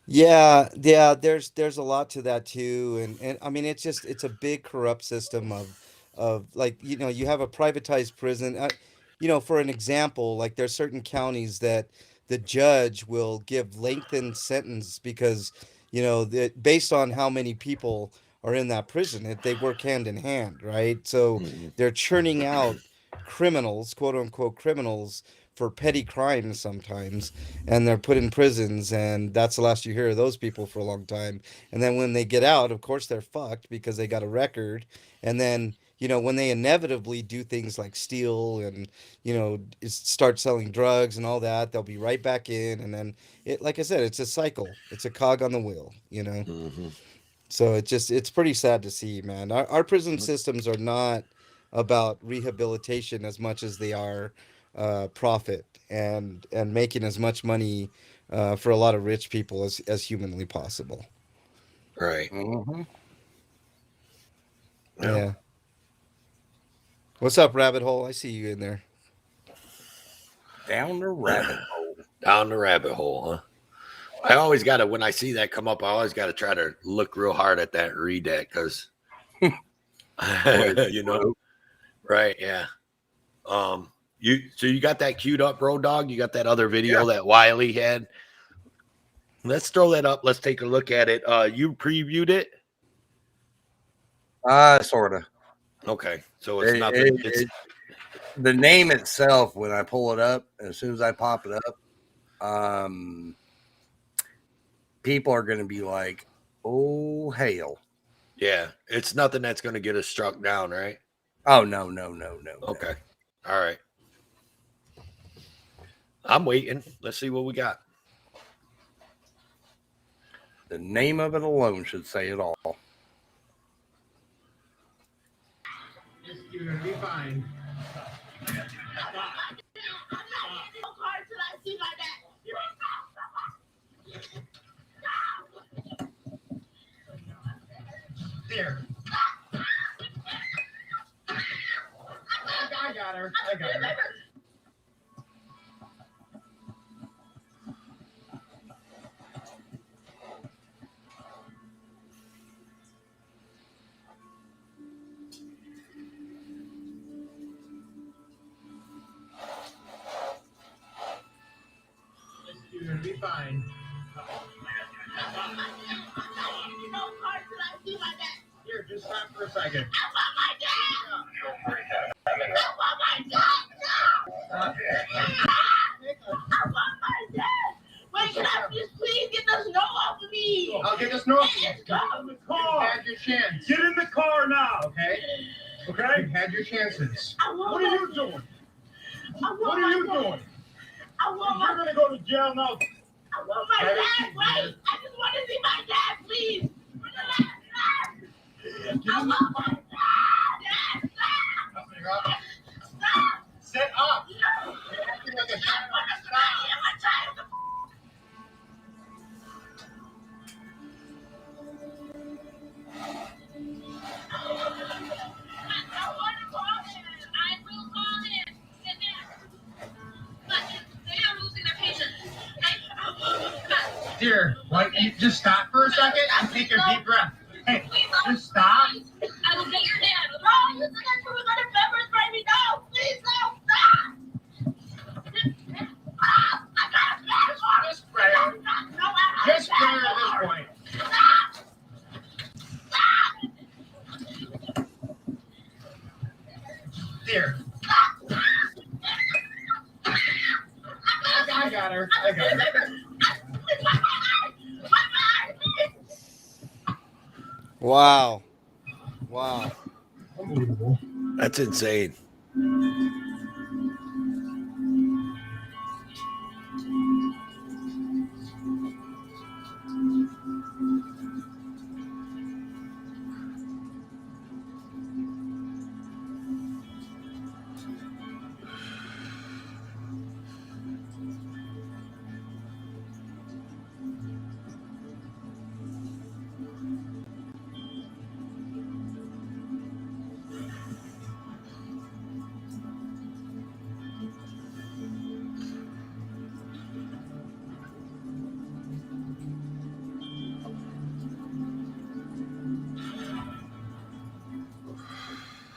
Yeah. There's a lot to that too, and I mean it's a big corrupt system of like you have a privatized prison. For an example, like there's certain counties that the judge will give lengthened sentence because that based on how many people are in that prison, they work hand in hand, right? So Mhm. they're churning out criminals, quote unquote criminals, for petty crimes sometimes, and they're put in prisons, and that's the last you hear of those people for a long time. And then when they get out, of course they're fucked because they got a record. And then when they inevitably do things like steal and start selling drugs and all that, they'll be right back in. And then like I said, it's a cycle, it's a cog on the wheel. Mhm. So it's pretty sad to see, man. Our prison systems are not about rehabilitation as much as they are profit and making as much money for a lot of rich people as humanly possible. Right. Mm-hmm. Yeah. What's up, rabbit hole? I see you in there. Down the rabbit hole. Down the rabbit hole, huh? I always got to, when I see that come up, I always got to try to look real hard at that and read that because, you know, right? Yeah. So you got that queued up, Road Dog? You got that other video that Wiley had? Let's throw that up. Let's take a look at it. You previewed it? Sort of. Okay. So it's nothing. It's the name itself, when I pull it up, as soon as I pop it up, people are going to be like, oh, hail. yeah, it's nothing that's going to get us struck down, right? Oh, no. Okay. All right. I'm waiting. Let's see what we got. The name of it alone should say it all. You're gonna be fine. There. I got her. You're gonna be fine. Here, just stop for a second. Wait, can I please get the snow off of me? I'll get the snow. Get in the car. You had your chance. Get in the car now. Okay. Okay. You had your chances. What are you doing? What are you doing? You're gonna go to jail now. I want my dad. Wait, I just want to see my dad, please. For the last time. I want my dad. Dad, stop. Stop. Sit up. No. You're acting like a I child. want to see my child. I want to call him. I will call him. Sit down. But they are losing their patience. Dear, what? You just stop for a second and take a deep breath. Hey, just stop. I will get your dad. No, you said that you were going to pepper spray me. No, please, no, stop. Stop. I got a bad Just spray her. No, Just spray her at this point. Stop. Stop. Dear. I got her. Wow. Unbelievable. That's insane.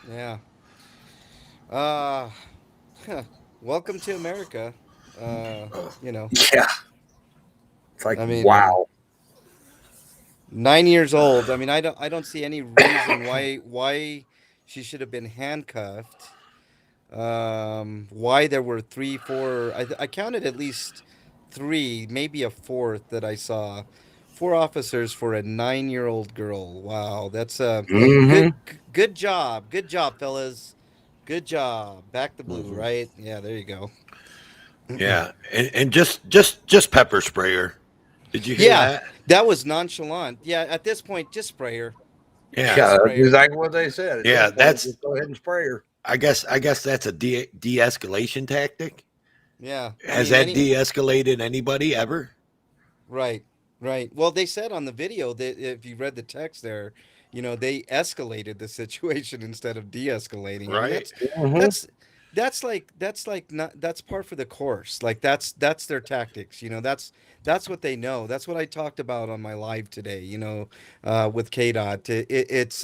Yeah. Welcome to America. You know. Yeah. It's like, I mean, wow. 9 years old. I mean, I don't see any reason why she should have been handcuffed. Why there were 3, 4. I counted at least 3, maybe a 4th that I saw. 4 officers for a 9-year-old girl. Wow, that's good job. Good job, fellas. Good job. Back the blue, right? Yeah, there you go. Yeah, and just pepper sprayer. Did you hear that? That was nonchalant. Yeah, at this point, just spray her. Yeah. Yeah, that's Spray her. exactly what they said. At Yeah, that point, that's- just go ahead and spray her. I guess that's a de-escalation tactic. Yeah. Has that de-escalated anybody ever? Right, right. Well, they said on the video that if you read the text there, they escalated the situation instead of de-escalating. I mean, Right. that's like not that's par for the course. Like that's their tactics. That's what they know. That's what I talked about on my live today. With KDOT. It's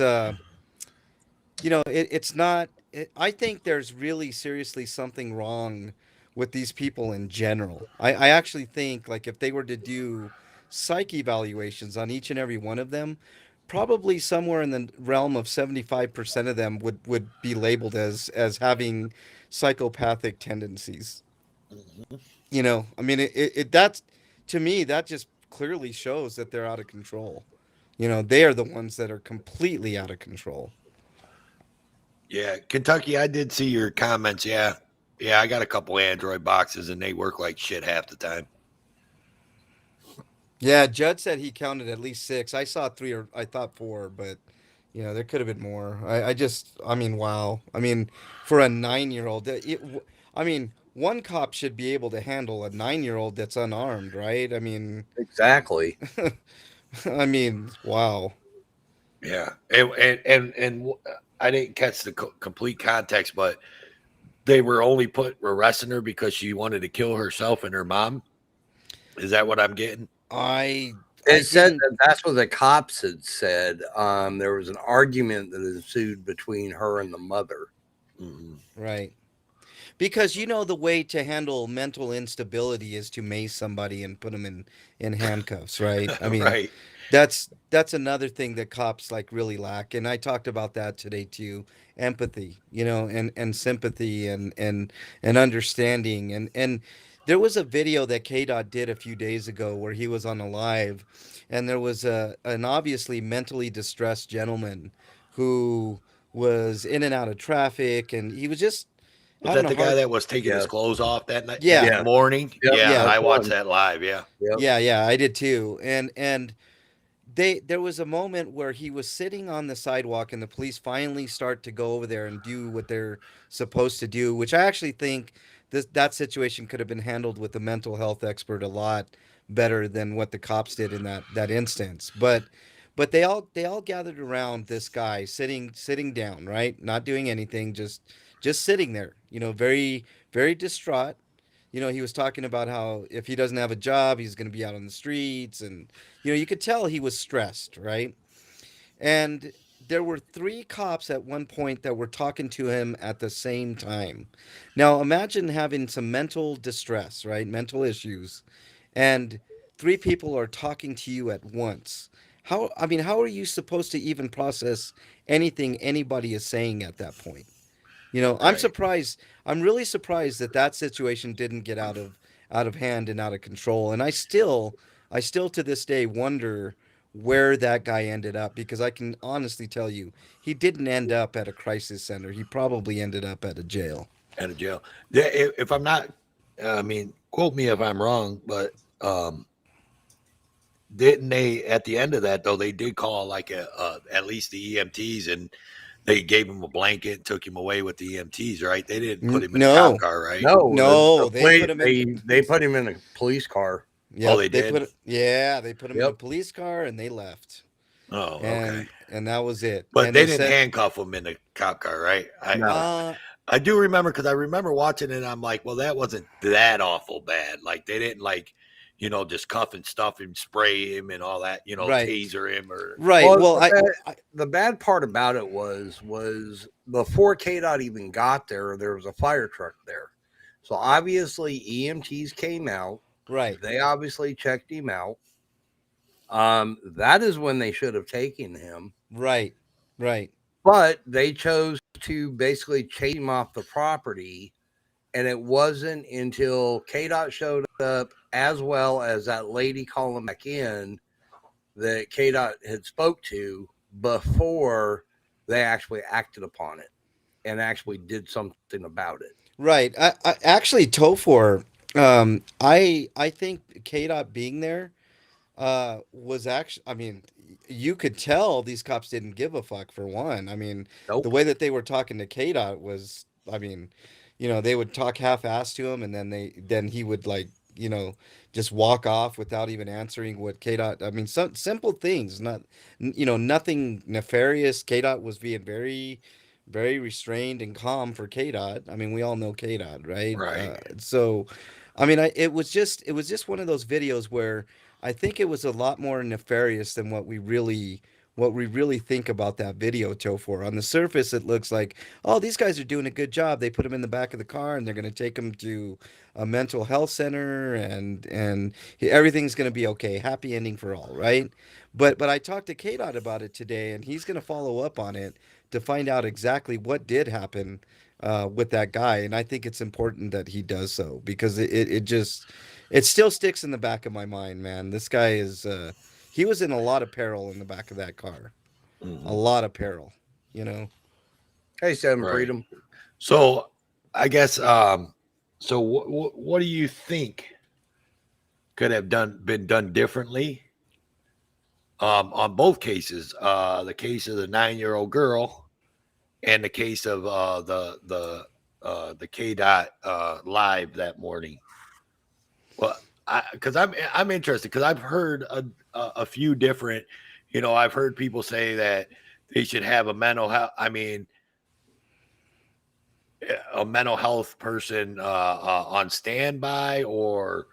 not. I think there's really seriously something wrong with these people in general. I actually think like if they were to do psych evaluations on each and every one of them, probably somewhere in the realm of 75% of them would be labeled as having psychopathic tendencies. I mean, that's to me that just clearly shows that they're out of control. They are the ones that are completely out of control. Yeah, Kentucky, I did see your comments. Yeah. Yeah, I got a couple Android boxes and they work like shit half the time. Yeah, Judd said he counted at least 6. I saw 3 or I thought 4, but there could have been more. I mean, wow. I mean, for a 9-year-old, I mean, one cop should be able to handle a 9-year-old that's unarmed, right? I mean, Exactly. I mean, wow. Yeah, and I didn't catch the complete context, but they were only arresting her because she wanted to kill herself and her mom. Is that what I'm getting? It said that's what the cops had said. There was an argument that ensued between her and the mother. Mm-hmm. Right. Because the way to handle mental instability is to mace somebody and put them in handcuffs, right? I mean, right. That's another thing that cops like really lack, and I talked about that today too. Empathy, and sympathy and understanding, and there was a video that KDOT did a few days ago where he was on a live, and there was an obviously mentally distressed gentleman who was in and out of traffic, and he was just Was that the guy that was taking his clothes off that night? Yeah. That morning. Yep. Yeah, Yeah. I watched that live. Yeah. Yep. Yeah, I did too. And there was a moment where he was sitting on the sidewalk and the police finally start to go over there and do what they're supposed to do, which I actually think that situation could have been handled with a mental health expert a lot better than what the cops did in that instance. But they all gathered around this guy sitting down, right? Not doing anything, just sitting there, very, very distraught. He was talking about how if he doesn't have a job, he's going to be out on the streets. And, you could tell he was stressed, right? And there were 3 cops at one point that were talking to him at the same time. Now, imagine having some mental distress, right? Mental issues. And 3 people are talking to you at once. How are you supposed to even process anything anybody is saying at that point? I'm Right. surprised. I'm really surprised that situation didn't get out of hand and out of control. And I still to this day wonder where that guy ended up, because I can honestly tell you he didn't end up at a crisis center. He probably ended up at a jail. At a jail. If I'm not, I mean, quote me if I'm wrong, but didn't they at the end of that though? They did call like at least the EMTs and they gave him a blanket and took him away with the EMTs, right? They didn't put him in a No. cop car, right? No, they put him in a police car. Yeah, they did? They put him in a Yep. police car and they left. Oh, And okay. and that was it. But And they didn't said, handcuff him in the cop car, right? No. I do remember because I remember watching it. And I'm like, well, that wasn't that awful bad. Like they didn't just cuff and stuff him, spray him, and all that. Right. Taser him or right. Well, the bad part about it was before KDOT even got there was a fire truck there. So obviously EMTs came out. right. They obviously checked him out. That is when they should have taken him. Right. Right. But they chose to basically chase him off the property. And it wasn't until KDOT showed up, as well as that lady calling back in, that KDOT had spoke to before they actually acted upon it and actually did something about it. Right. I actually Tofor, I think KDOT being there was actually, I mean, you could tell these cops didn't give a fuck, for one. I mean, Nope. the way that they were talking to KDOT was, I mean, they would talk half-assed to him, and then he would, like, just walk off without even answering what KDOT. I mean, some simple things, nothing nefarious. KDOT was being very, very restrained and calm for KDOT. I mean, we all know KDOT, right? Right. So, I mean, it was just one of those videos where I think it was a lot more nefarious than what we really think about that video, Tofor. On the surface, it looks like, oh, these guys are doing a good job. They put him in the back of the car, and they're going to take him to a mental health center, and everything's going to be okay. Happy ending for all, right? But I talked to KDOT about it today, and he's going to follow up on it to find out exactly what did happen with that guy. And I think it's important that he does so, because it still sticks in the back of my mind, man. This guy is he was in a lot of peril in the back of that car. A lot of peril, Hey, Seven Right. Freedom. So I guess so what do you think could have been done differently on both cases, the case of the 9-year-old girl and the case of the KDOT live that morning? Well, because I'm interested, because I've heard a few different, I've heard people say that they should have a mental health. I mean, a mental health person on standby, or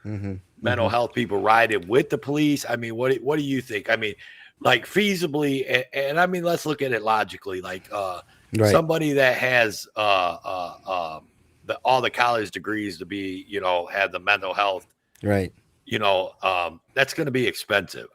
mental health people riding with the police. I mean, what do you think? I mean, like, feasibly, and I mean, let's look at it logically. Like Right. somebody that has all the college degrees to be, have the mental health, Right. that's going to be expensive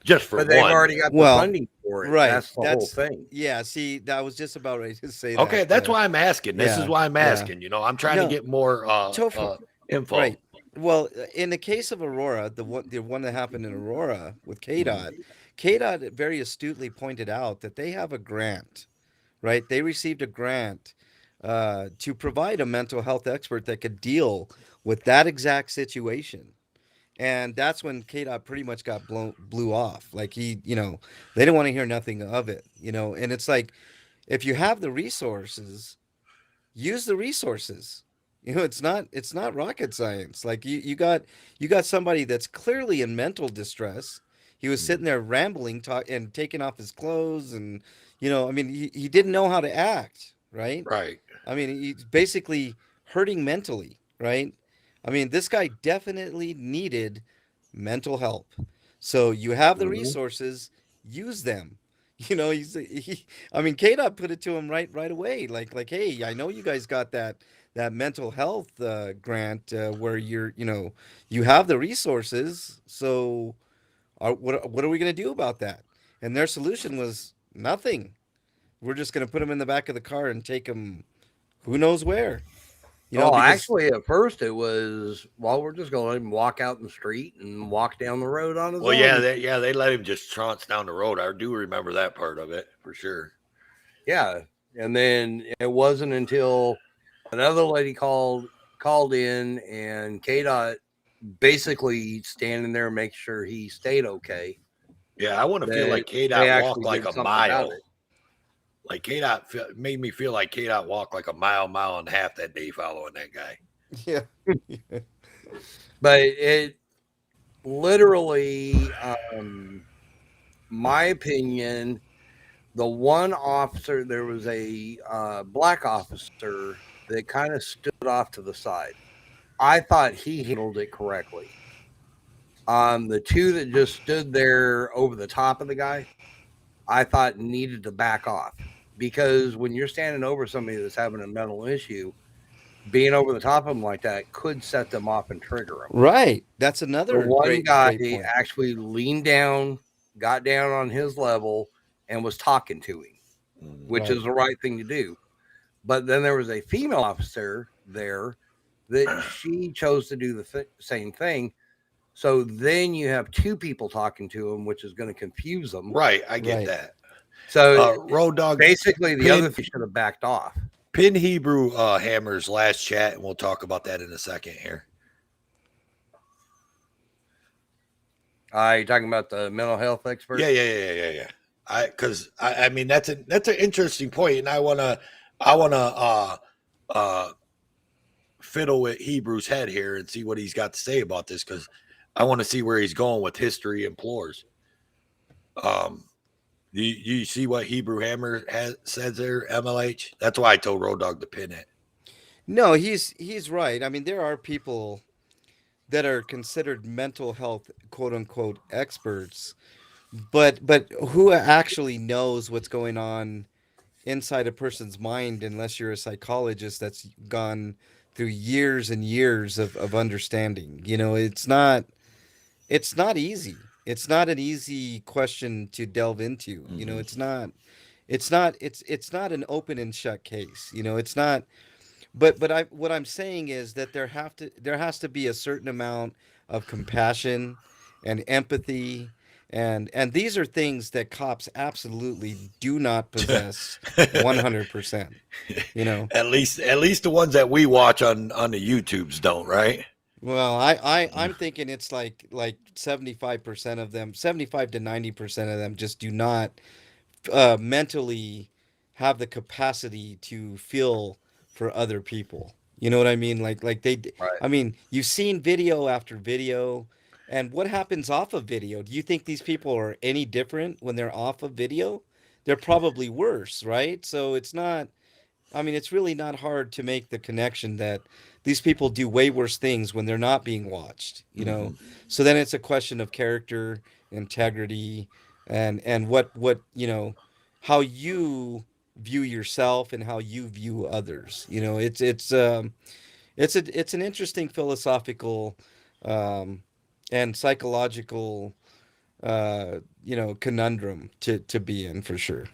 just for But they've one. already got the Well, funding for it. right. That's the whole thing. Yeah. See, that was just about ready to say Okay, that. that's why I'm asking. This yeah, is why I'm yeah. asking. I'm trying to No, get more Topher, info. right. Well, in the case of Aurora, the one that happened in Aurora with KDOT very astutely pointed out that they have a grant, right? They received a grant to provide a mental health expert that could deal with that exact situation. And that's when KDOT pretty much got blew off. Like they didn't want to hear nothing of it, and it's like, if you have the resources, use the resources. It's not rocket science. Like you got somebody that's clearly in mental distress. He was sitting there rambling, and taking off his clothes, and I mean, he didn't know how to act, right? Right. I mean, he's basically hurting mentally, right? I mean, this guy definitely needed mental help. So you have the resources, use them. I mean, KDOT put it to him right away. Like, hey, I know you guys got that mental health grant where you have the resources. So what are we going to do about that? And their solution was nothing. We're just going to put him in the back of the car and take him who knows where. Actually, at first it was, well, we're just going to let him walk out in the street and walk down the road on his own. They let him just trounce down the road. I do remember that part of it for sure. Yeah, and then it wasn't until another lady called in, and KDOT basically standing there, make sure he stayed okay. Yeah, I want to feel like KDOT walked like a mile. Like KDOT made me feel like KDOT walked like a mile and a half that day following that guy. Yeah. But it literally, my opinion, the one officer, there was a black officer that kind of stood off to the side. I thought he handled it correctly. The two that just stood there over the top of the guy, I thought needed to back off, because when you're standing over somebody that's having a mental issue, being over the top of them like that could set them off and trigger them. Right. That's another The one great guy point. actually leaned down, got down on his level, and was talking to him, which Right. is the right thing to do. But then there was a female officer there that she chose to do the same thing. So then you have two people talking to him, which is going to confuse them. Right, I get Right. that. So Road Dog, basically, the other thing should have backed off. Pin Hebrew Hammer's last chat, and we'll talk about that in a second here. You talking about the mental health expert? Yeah. I mean that's an interesting point, and I wanna fiddle with Hebrew's head here and see what he's got to say about this, because I want to see where he's going with history and plores. You see what Hebrew Hammer says there, MLH? That's why I told Road Dogg to pin it. No, he's right. I mean, there are people that are considered mental health quote unquote experts, but who actually knows what's going on inside a person's mind unless you're a psychologist that's gone through years and years of understanding. You know, it's not easy. It's not an easy question to delve into. You know, it's not an open and shut case. You know, it's not. But what I'm saying is that there has to be a certain amount of compassion and empathy, and these are things that cops absolutely do not possess 100%. You know, at least the ones that we watch on the YouTubes don't, right? Well, I'm thinking it's like 75% of them, 75 to 90% of them just do not mentally have the capacity to feel for other people. You know what I mean? Like they, Right. I mean, you've seen video after video, and what happens off of video? Do you think these people are any different when they're off of video? They're probably worse, right? So it's not, I mean, it's really not hard to make the connection that these people do way worse things when they're not being watched, you know? So then it's a question of character, integrity, and what, you know, how you view yourself and how you view others. You know, it's an interesting philosophical and psychological you know, conundrum to be in, for sure.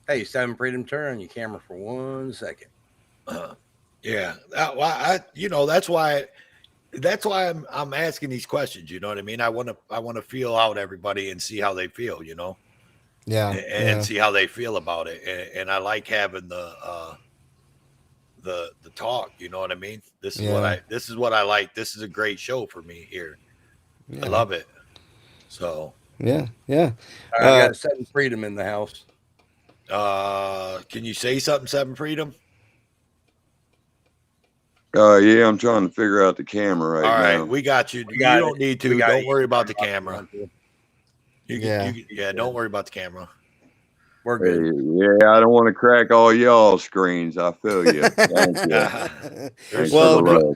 Hey, Seven Freedom, turn on your camera for 1 second. Yeah, you know, that's why I'm asking these questions. You know what I mean? I want to feel out everybody and see how they feel. You know. Yeah, and see how they feel about it, and I like having the talk. You know what I mean? This is what I like. This is a great show for me here. I love it. So yeah. I got Seven Freedom in the house. Can you say something, Seven Freedom? Yeah, I'm trying to figure out the camera right now. All right, we got you. You don't need to. Don't worry about the camera. Don't worry about the camera. We're good. Hey, yeah, I don't want to crack all y'all screens. I feel you. Thank you.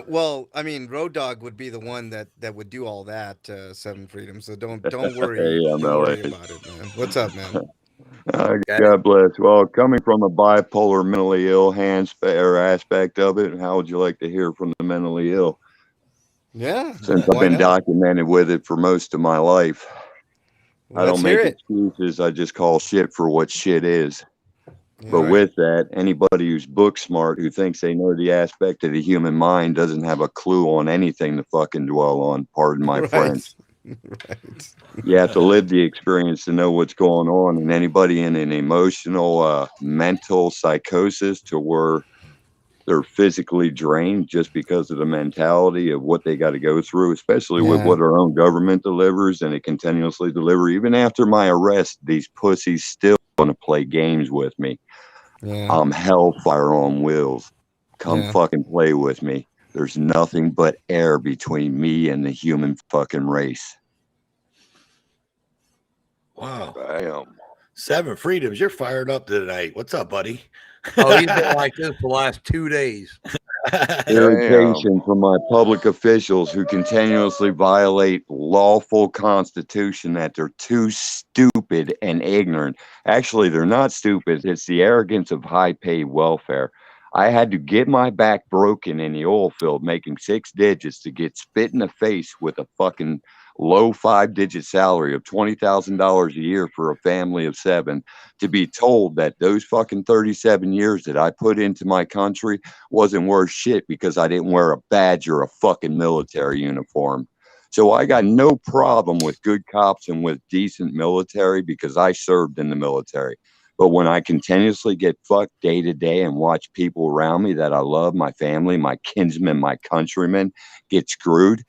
Well, I mean, Road Dogg would be the one that would do all that, Seven Freedom. So don't worry. Don't worry about it, man. What's up, man? God bless. Well, coming from a bipolar, mentally ill aspect of it, how would you like to hear from the mentally ill? Yeah, since I've been documented with it for most of my life. I don't make excuses. I just call shit for what shit is. But with that, anybody who's book smart, who thinks they know the aspect of the human mind, doesn't have a clue on anything to fucking dwell on. Pardon my French. Right. You have to live the experience to know what's going on. And anybody in an emotional, mental psychosis to where they're physically drained just because of the mentality of what they got to go through, especially with what our own government delivers, and it continuously delivers. Even after my arrest, these pussies still want to play games with me. I'm hellfire on wheels. Come fucking play with me. There's nothing but air between me and the human fucking race. Wow. Bam. Seven Freedoms, you're fired up tonight. What's up, buddy? Oh, he's been like this the last 2 days. Irritation from my public officials who continuously violate lawful constitution, that they're too stupid and ignorant. Actually, they're not stupid. It's the arrogance of high-paid welfare. I had to get my back broken in the oil field, making 6 digits, to get spit in the face with a fucking low 5-digit salary of $20,000 a year for a family of 7, to be told that those fucking 37 years that I put into my country wasn't worth shit because I didn't wear a badge or a fucking military uniform. So I got no problem with good cops and with decent military because I served in the military. But when I continuously get fucked day to day and watch people around me that I love, my family, my kinsmen, my countrymen, get screwed,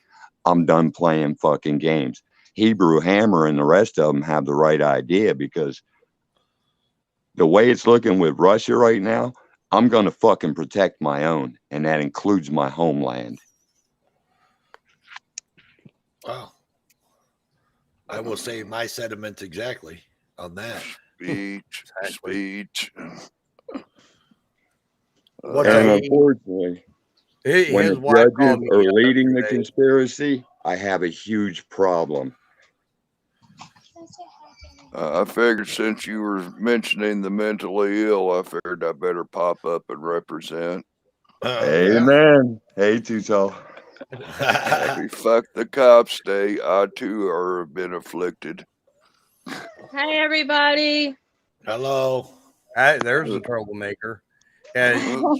I'm done playing fucking games. Hebrew Hammer and the rest of them have the right idea, because the way it's looking with Russia right now, I'm going to fucking protect my own, and that includes my homeland. Wow. I will say my sentiments exactly on that. Speech. What's And up? unfortunately, when His the wife judges called me are leading the yesterday. conspiracy, I have a huge problem. I figured since you were mentioning the mentally ill, I figured I better pop up and represent. Amen. Hey, Tuto. Happy fuck the cops day. I too are been afflicted. Hi, everybody. Hello. There's a troublemaker. And Who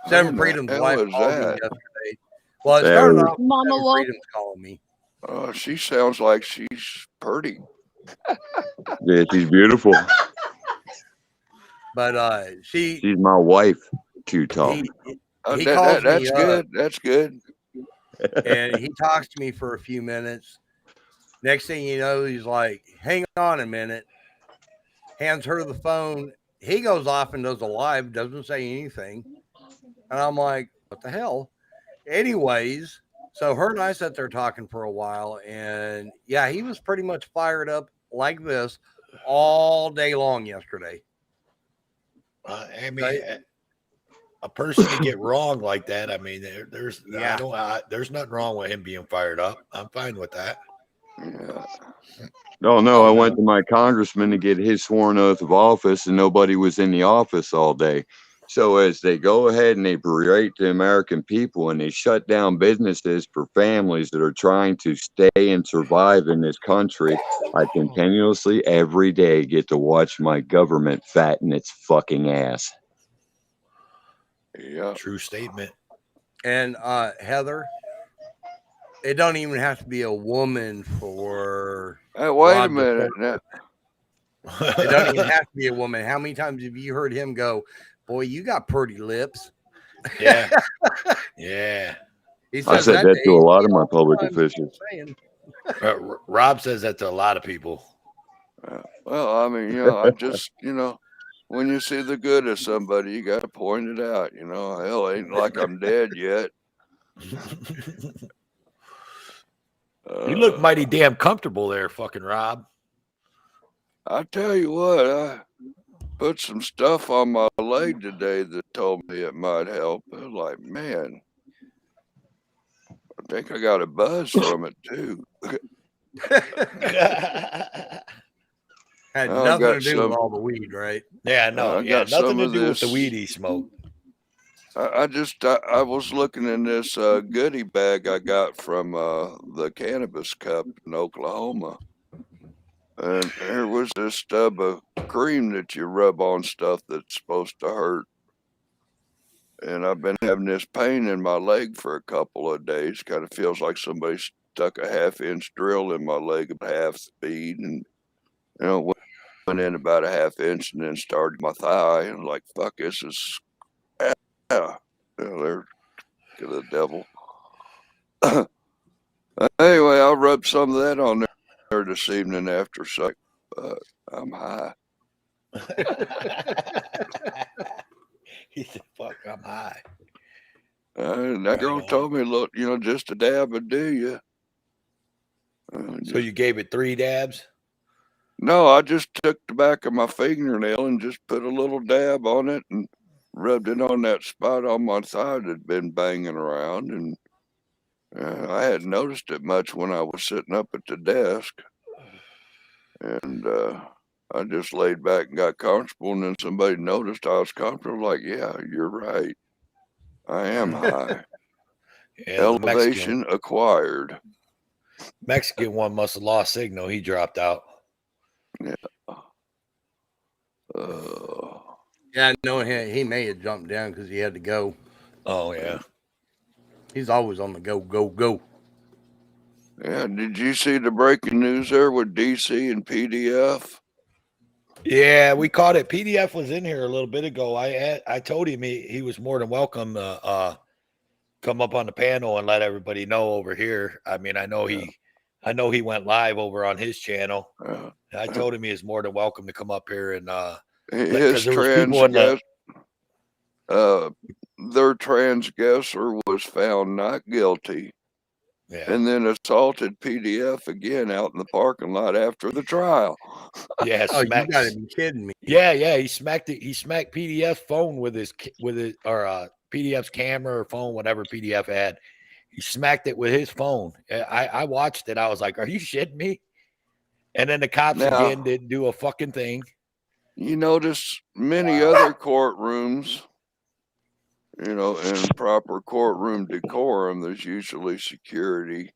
Seven in the Freedom's hell wife is called me that? yesterday. Well, it There started is. off with Mama Seven Wolf. Freedom's calling me. Oh, she sounds like she's pretty. Yeah, she's beautiful. But She's my wife, Tuto. he calls That's me good. up That's good. and he talks to me for a few minutes. Next thing you know, he's like, hang on a minute, hands her the phone. He goes off and does a live, doesn't say anything. And I'm like, what the hell? Anyways, so her and I sat there talking for a while, and yeah, he was pretty much fired up like this all day long yesterday. I mean, a person to get wrong like that. I mean, there's nothing wrong with him being fired up. I'm fine with that. Yeah. No, I went to my congressman to get his sworn oath of office, and nobody was in the office all day. So as they go ahead and they berate the American people and they shut down businesses for families that are trying to stay and survive in this country, I continuously every day get to watch my government fatten its fucking ass. Yeah. True statement. And Heather, it don't even have to be a woman for Hey, wait a Rob to minute. pull it. It don't even have to be a woman. How many times have you heard him go, boy, you got pretty lips? Yeah. Yeah. He I says said that to a lot of my all the public time. officials. Rob says that to a lot of people. Well, I mean, I just, when you see the good of somebody, you got to point it out. Hell, ain't like I'm dead yet. You look mighty damn comfortable there, fucking Rob. I tell you what, I put some stuff on my leg today that told me it might help. I was like, man, I think I got a buzz from it too. Had I nothing got to do some- with all the weed, right? Yeah, no, I yeah, got nothing some to of do with the this- weed he smoked. I was looking in this goodie bag I got from the Cannabis Cup in Oklahoma. And there was this stub of cream that you rub on stuff that's supposed to hurt. And I've been having this pain in my leg for a couple of days. Kind of feels like somebody stuck a 1/2-inch drill in my leg at half speed. And, went in about a 1/2 inch and then started my thigh. And like, fuck, this is, there to the devil. Anyway, I'll rub some of that on there this evening after sex, but I'm high. He said, fuck, I'm high. And that girl told me, look, just a dab would do you. So you gave it 3 dabs? No, I just took the back of my fingernail and just put a little dab on it and rubbed it on that spot on my thigh that had been banging around. And I hadn't noticed it much when I was sitting up at the desk. And I just laid back and got comfortable. And then somebody noticed I was comfortable. Like, yeah, you're right. I am high. Yeah, Elevation acquired. Mexican one must have lost signal. He dropped out. Yeah. Yeah, no, he may have jumped down because he had to go. Oh, yeah. He's always on the go, go, go. Yeah, did you see the breaking news there with DC and PDF? Yeah, we caught it. PDF was in here a little bit ago. I told him he was more than welcome to come up on the panel and let everybody know over here. I mean, I know I know he went live over on his channel. Uh, I told him he is more than welcome to come up here and his there was people in the their transgressor was found not guilty, and then assaulted PDF again out in the parking lot after the trial. Yeah, Oh, you gotta be kidding me. Yeah, he smacked it. He smacked PDF's phone with his PDF's camera or phone, whatever PDF had. He smacked it with his phone. I watched it. I was like, "Are you shitting me?" And then the cops Now- again didn't do a fucking thing. You notice many other courtrooms, you know, in proper courtroom decorum, there's usually security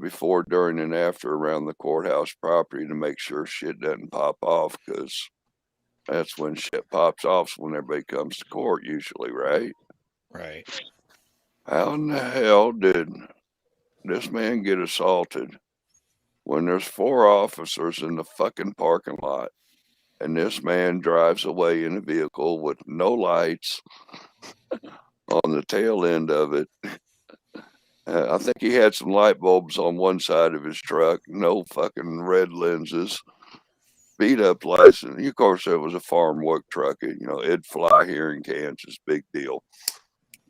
before, during, and after around the courthouse property to make sure shit doesn't pop off, because that's when shit pops off, when everybody comes to court usually, right? Right. How in the hell did this man get assaulted when there's 4 officers in the fucking parking lot, and this man drives away in a vehicle with no lights on the tail end of it? I think he had some light bulbs on one side of his truck, no fucking red lenses, beat up license. Of course, it was a farm work truck. You know, it'd fly here in Kansas, big deal.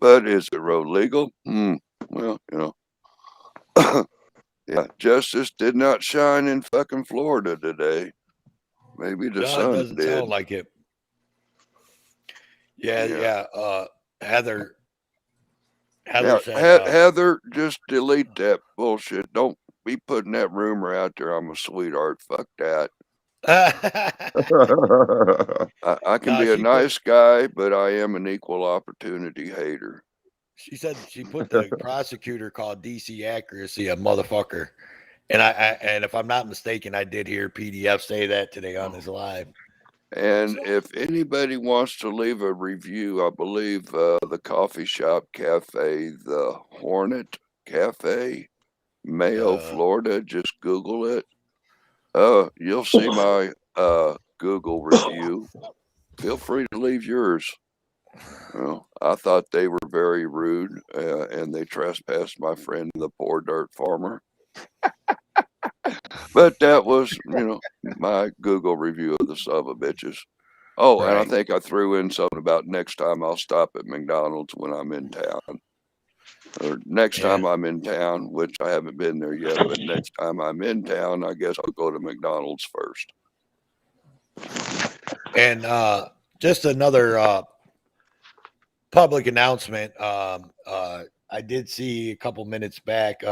But is it road legal? Well, you know. Yeah, justice did not shine in fucking Florida today. Maybe the No, it sun doesn't did. sound like it. Yeah. Heather Now, said, Heather, just delete that bullshit. Don't be putting that rumor out there. I'm a sweetheart. Fuck that. I can No, be a she nice guy, but I am an equal opportunity hater. she said she put the prosecutor called DC Accuracy a motherfucker. And and if I'm not mistaken, I did hear PDF say that today on his live. And if anybody wants to leave a review, I believe the coffee shop cafe, the Hornet Cafe, Mayo, Florida, just Google it. You'll see my Google review. Feel free to leave yours. Well, I thought they were very rude, and they trespassed my friend, the poor dirt farmer. But that was, you know, my Google review of the son of a bitches. Oh, and I Right. think I threw in something about next time I'll stop at McDonald's when I'm in town. Or next time I'm in town, which I haven't been there yet, but next time I'm in town, I guess I'll go to McDonald's first. And just another public announcement. I did see a couple minutes back,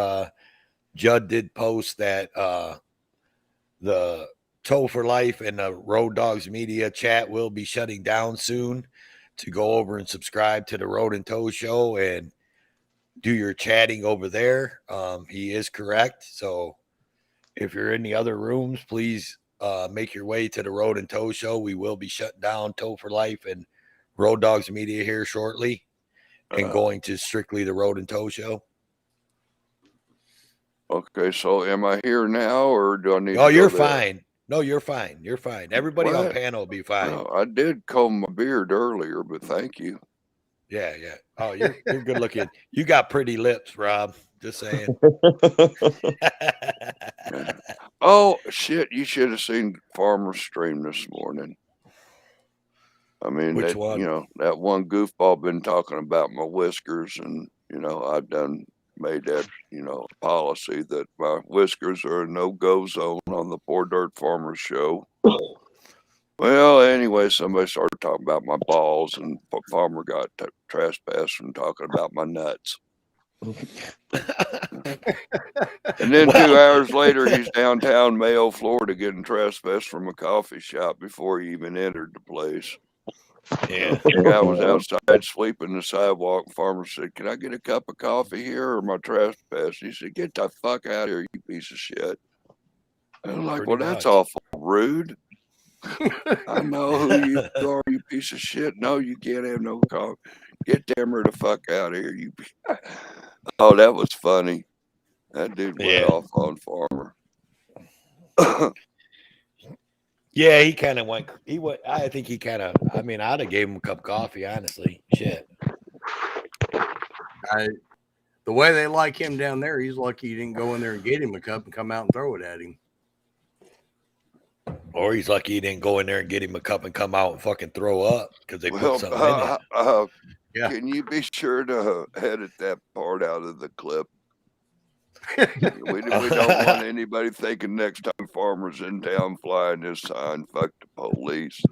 Judd did post that the Tow for Life and the Road Dogs Media chat will be shutting down soon. To go over and subscribe to the Road and Tow Show and do your chatting over there. He is correct. So if you're in the other rooms, please make your way to the Road and Tow Show. We will be shutting down Tow for Life and Road Dogs Media here shortly and going to strictly the Road and Tow Show. Okay, so am I here now, or do I need Oh, to you're go there? fine. No, you're fine. You're fine. Everybody on What? panel will be fine. Well, I did comb my beard earlier, but thank you. Yeah. Oh, you're good looking. You got pretty lips, Rob. Just saying. Oh shit! You should have seen Farmer's stream this morning. I mean, Which that, one? you know, that one goofball been talking about my whiskers, and you know, I've made that, you know, policy that my whiskers are a no-go zone on the Poor Dirt Farmers show. Well, anyway, somebody started talking about my balls, and Farmer got trespassed from talking about my nuts. And then 2 hours later, he's downtown Mayo, Florida, getting trespassed from a coffee shop before he even entered the place. Yeah. The guy was outside sweeping the sidewalk. Farmer said, "Can I get a cup of coffee here, or am I trespassed?" He said, "Get the fuck out of here, you piece of shit." And I'm like, Pretty "Well, that's much. awful rude." I know who you are, you piece of shit. No, you can't have no coffee. Get Demmer the fuck out of here, you. Oh, that was funny. That dude went off on Farmer. Yeah, he kind of went. I think he kind of. I mean, I'd have gave him a cup of coffee. Honestly, shit. The way they like him down there, he's lucky you didn't go in there and get him a cup and come out and throw it at him. Or he's lucky he didn't go in there and get him a cup and come out and fucking throw up because they put something in it. Yeah. Can you be sure to edit that part out of the clip? we don't want anybody thinking next time Farmer's in town flying this sign, fuck the police.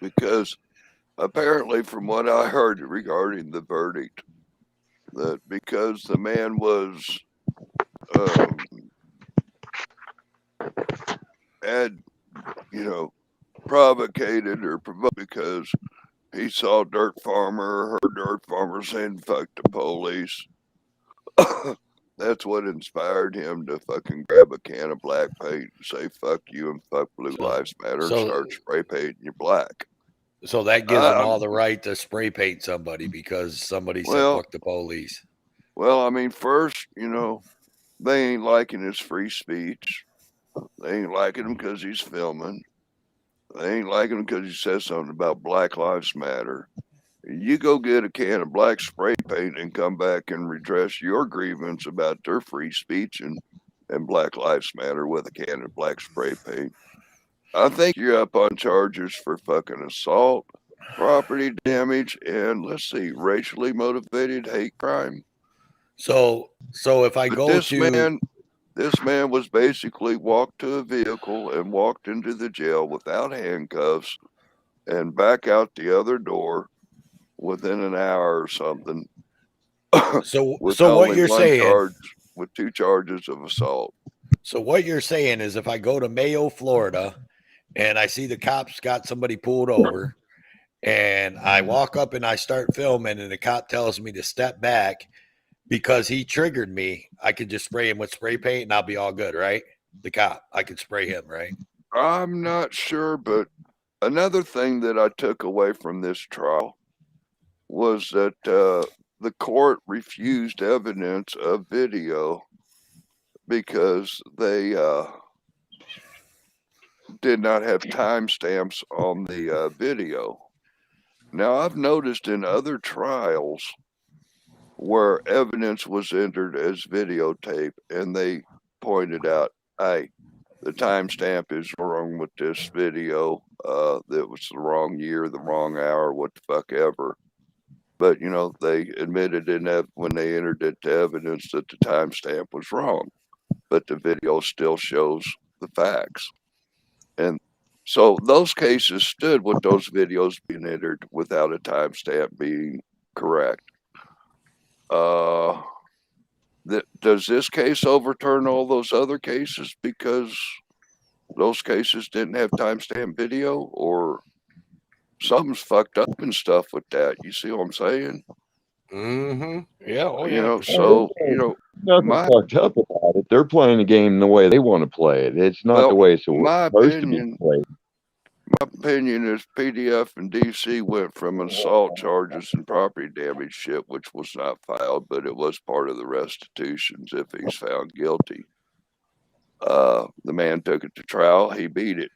Because apparently, from what I heard regarding the verdict, that because the man was provocated or provoked because he saw Dirt Farmer, heard Dirt Farmer saying fuck the police. That's what inspired him to fucking grab a can of black paint and say fuck you and fuck Blue Lives Matter and start spray painting you black. So that gives them all the right to spray paint somebody because somebody said fuck the police. Well, I mean, first, they ain't liking his free speech. They ain't liking him because he's filming. They ain't liking him because he says something about Black Lives Matter. You go get a can of black spray paint and come back and redress your grievance about their free speech and Black Lives Matter with a can of black spray paint. I think you're up on charges for fucking assault, property damage, and racially motivated hate crime. So if I go this man was basically walked to a vehicle and walked into the jail without handcuffs and back out the other door within an hour or something. So what you're saying with 2 charges of assault. So what you're saying is if I go to Mayo, Florida, and I see the cops got somebody pulled over, and I walk up and I start filming, and the cop tells me to step back because he triggered me, I could just spray him with spray paint and I'll be all good, right? The cop, I could spray him, right? I'm not sure, but another thing that I took away from this trial was that the court refused evidence of video because they did not have timestamps on the video. Now, I've noticed in other trials where evidence was entered as videotape and they pointed out, hey, the timestamp is wrong with this video. That was the wrong year, the wrong hour, what the fuck ever. But, they admitted when they entered it to evidence that the timestamp was wrong. But the video still shows the facts. And so those cases stood with those videos being entered without a timestamp being correct. Does this case overturn all those other cases because those cases didn't have timestamp video, or something's fucked up and stuff with that? You see what I'm saying? Mm-hmm. Yeah. Oh, yeah. Nothing fucked up about it. They're playing the game the way they want to play it. It's not the way it's supposed to be played. My opinion is PDF and DC went from assault charges and property damage shit, which was not filed, but it was part of the restitutions if he's found guilty. The man took it to trial. He beat it.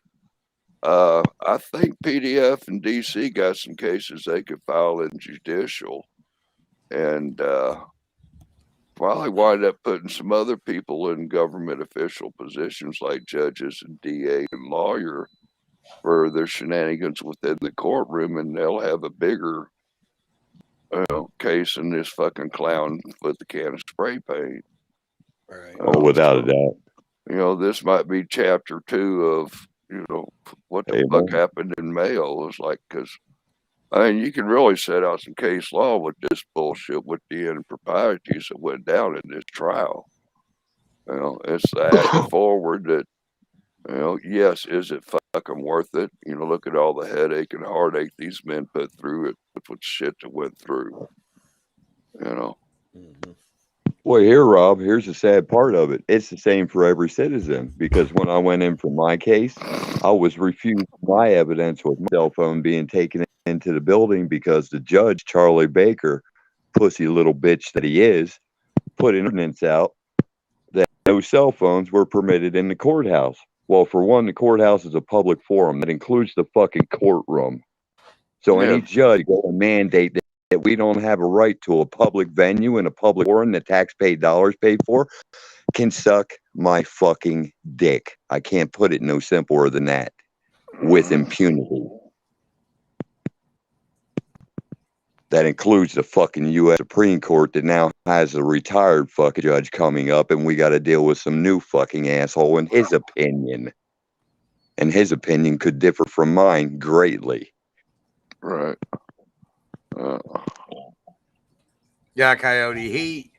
I think PDF and DC got some cases they could file in judicial, and probably wind up putting some other people in government official positions like judges and DA and lawyer for their shenanigans within the courtroom, and they'll have a bigger case than this fucking clown with the can of spray paint. Right. Without a doubt. This might be chapter 2 of what the fuck happened in Mayo. It's like, because you can really set out some case law with this bullshit with the improprieties that went down in this trial. It's the act forward that, yes, is it fucking worth it? Look at all the headache and heartache these men put through it with shit that went through. Mm-hmm. Well, Rob, here's the sad part of it. It's the same for every citizen, because when I went in for my case, I was refused my evidence with my cell phone being taken into the building because the judge, Charlie Baker, pussy little bitch that he is, put an ordinance out that no cell phones were permitted in the courthouse. Well, for one, the courthouse is a public forum that includes the fucking courtroom. So Yeah. any judge going to mandate that we don't have a right to a public venue and a public forum that taxpayer dollars pay for can suck my fucking dick. I can't put it no simpler than that. With impunity. That includes the fucking U.S. Supreme Court that now has a retired fucking judge coming up, and we got to deal with some new fucking asshole and his opinion. And his opinion could differ from mine greatly. Right. Yeah, Coyote.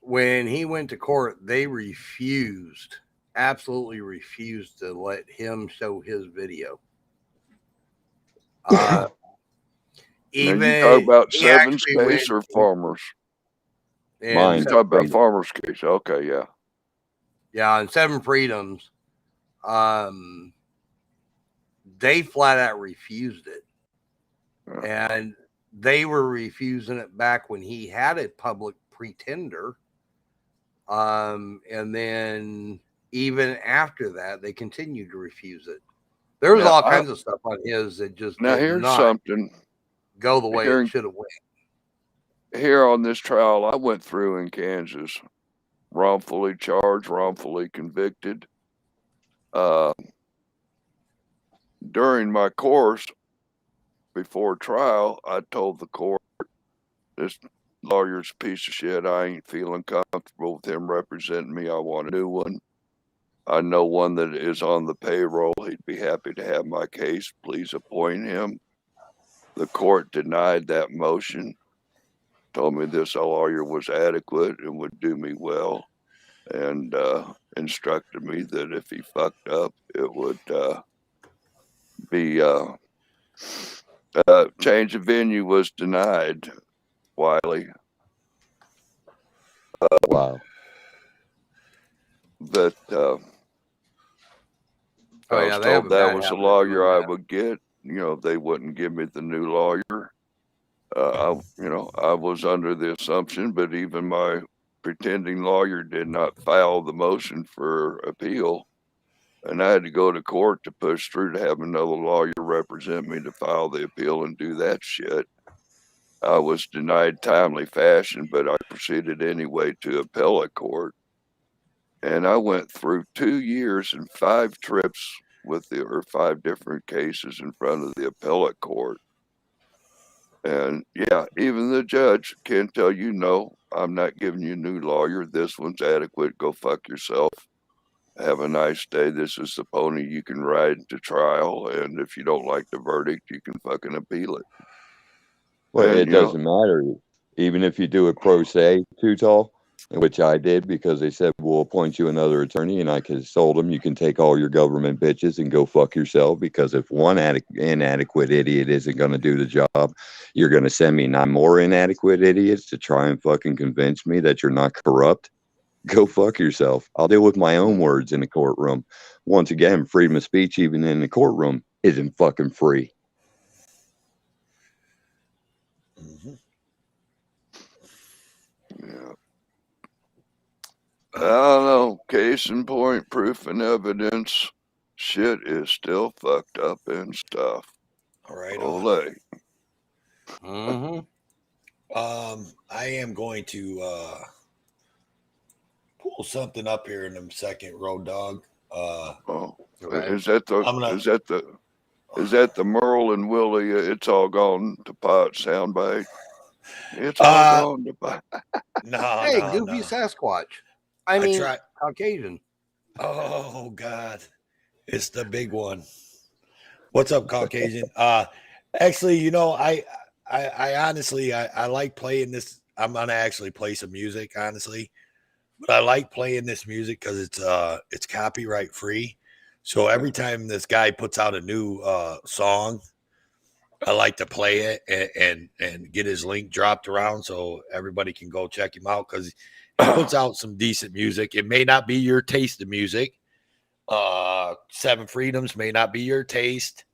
When he went to court, they absolutely refused to let him show his video. Even you talk about Seven's case or Farmers? Mine. You talk about Farmers case. Okay, yeah. Yeah, and Seven Freedoms, they flat out refused it. And they were refusing it back when he had a public pretender. And then even after that, they continued to refuse it. There was all kinds of stuff on his that just now here's something go the way it should have went. Here on this trial I went through in Kansas, wrongfully charged, wrongfully convicted. During my course before trial, I told the court, this lawyer's a piece of shit. I ain't feeling comfortable with him representing me. I want a new one. I know one that is on the payroll. He'd be happy to have my case. Please appoint him. The court denied that motion, told me this lawyer was adequate and would do me well, and instructed me that if he fucked up, it would be change of venue was denied. Wiley. Wow. But I was told that was the lawyer I would get. You know, they wouldn't give me the new lawyer. I was under the assumption, but even my pretending lawyer did not file the motion for appeal. And I had to go to court to push through to have another lawyer represent me to file the appeal and do that shit. I was denied timely fashion, but I proceeded anyway to appellate court. And I went through 2 years and 5 trips with 5 different cases in front of the appellate court. And yeah, even the judge can tell you, no, I'm not giving you a new lawyer. This one's adequate. Go fuck yourself. Have a nice day. This is the pony you can ride to trial. And if you don't like the verdict, you can fucking appeal it. Well, and, it doesn't matter. Even if you do it pro se, too tall, which I did because they said, we'll appoint you another attorney. And I told them, you can take all your government bitches and go fuck yourself. Because if one inadequate idiot isn't going to do the job, you're going to send me 9 more inadequate idiots to try and fucking convince me that you're not corrupt. Go fuck yourself. I'll deal with my own words in the courtroom. Once again, freedom of speech, even in the courtroom, isn't fucking free. Yeah. I don't know. Case in point, proof and evidence. Shit is still fucked up and stuff. All right. Ole. I am going to pull something up here in a second, Road Dog. Is that the Merle and Willie? It's all gone to pot soundbite. It's all gone to pot. Hey, Goofy Sasquatch. I mean, Caucasian. Oh God, it's the big one. What's up, Caucasian? Actually, you know, I honestly, I like playing this. I'm gonna actually play some music, honestly, but I like playing this music because it's copyright free. So every time this guy puts out a new song, I like to play it and get his link dropped around so everybody can go check him out because he puts out some decent music. It may not be your taste of music. Seven Freedoms may not be your taste.